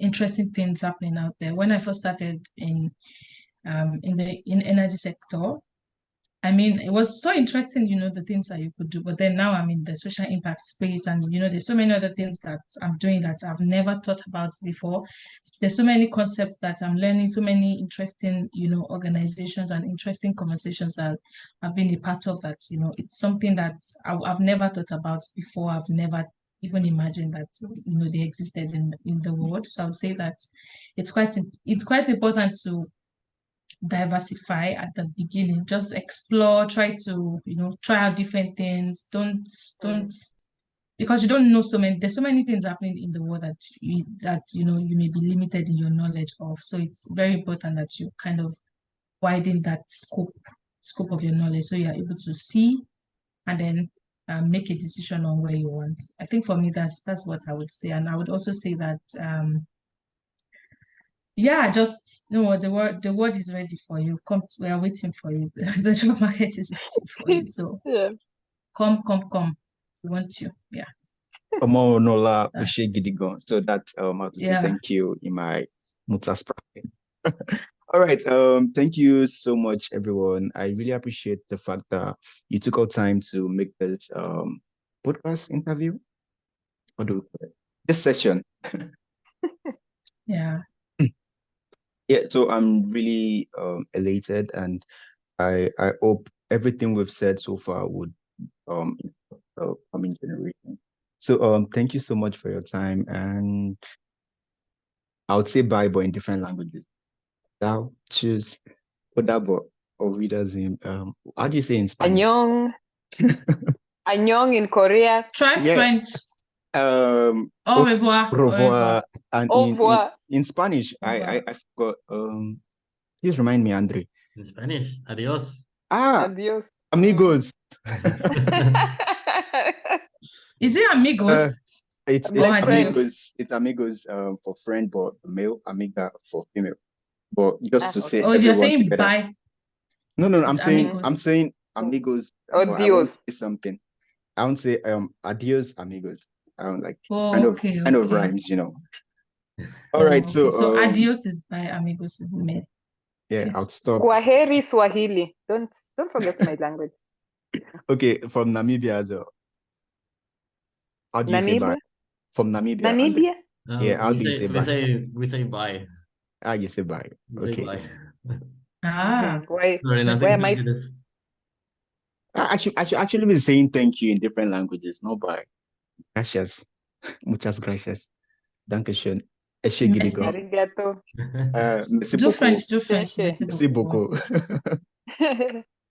interesting things happening out there. When I first started in the energy sector, I mean, it was so interesting, the things that you could do. But then now I'm in the social impact space, and there's so many other things that I'm doing that I've never thought about before. There's so many concepts that I'm learning, so many interesting, organizations and interesting conversations that I've been a part of that, it's something that I've never thought about before. I've never even imagined that, they existed in the world. So I would say that it's quite important to diversify at the beginning. Just explore, try to try out different things. Don't because you don't know there's so many things happening in the world that you may be limited in your knowledge of. So it's very important that you kind of widen that scope of your knowledge, so you're able to see and then make a decision on where you want. I think for me that's what I would say. And I would also say that yeah, just the word is ready for you. Come, we are waiting for you. The job market is waiting for you. So Yeah. come. We want you. Yeah. Omo Nola Ushegidigon. So that I have to say Yeah. thank you in my Mutas practice. All right. Thank you so much, everyone. I really appreciate the fact that you took out time to make this podcast interview or this session. Yeah. Yeah, so I'm really elated, and I hope everything we've said so far would coming generation. So thank you so much for your time, and I would say bye, but in different languages. Thou choose Odabo or Wiedersehen. How do you say in Spanish? Annyeong. Annyeong in Korea. Try Yeah. French. Au revoir. revoir. And Au revoir. in Spanish, I forgot. Please remind me, Andre. In Spanish, adios. Adios. Amigos. Is it amigos? It's Like amigos. It's amigos for friend, but male, amiga for female. But just to say Oh, if you're everyone saying together. bye. No, I'm saying amigos. amigos. Adios. But I want to say something. I won't say adios amigos. I don't like kind of rhymes, All right, okay. so So adios is bye, amigos is me. yeah, Okay. I'll stop. Kwaheri Swahili. Don't forget my language. Okay, from Namibia as well. How do you say bye? From Namibia. Namibia? Yeah, how do you say bye? We say bye. You say bye. We say bye. Why? Sorry, Why am I? Actually, we're saying thank you in different languages. No bye. Gracias. Muchas gracias. Dankeschön. Eshe gidi Merci. gan. Arigato. Merci Do beaucoup. French, do French. Sheshe. Merci Merci beaucoup. beaucoup.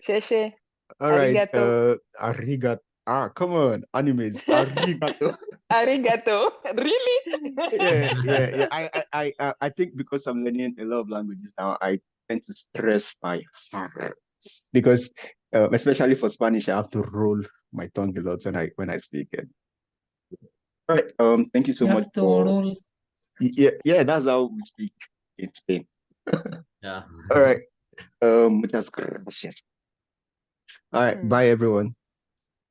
Sheshe. All right. Arigato. Arigato. Ah, come on, animes. Arigato. Arigato. Really? Yeah. I think because I'm learning a lot of languages now, I tend to stress my heart because, especially for Spanish, I have to roll my tongue a lot when I speak it. All right. Thank you so You much have to for. roll. Yeah. That's how we speak in Spain. Yeah. All right. Muchas gracias. All right. Bye, everyone.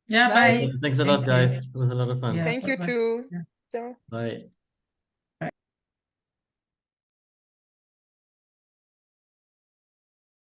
Yeah, Bye. bye. Thanks a Thank lot, you. guys. It was a lot of fun. Yeah, Thank you bye-bye. too. Yeah. Ciao. Bye.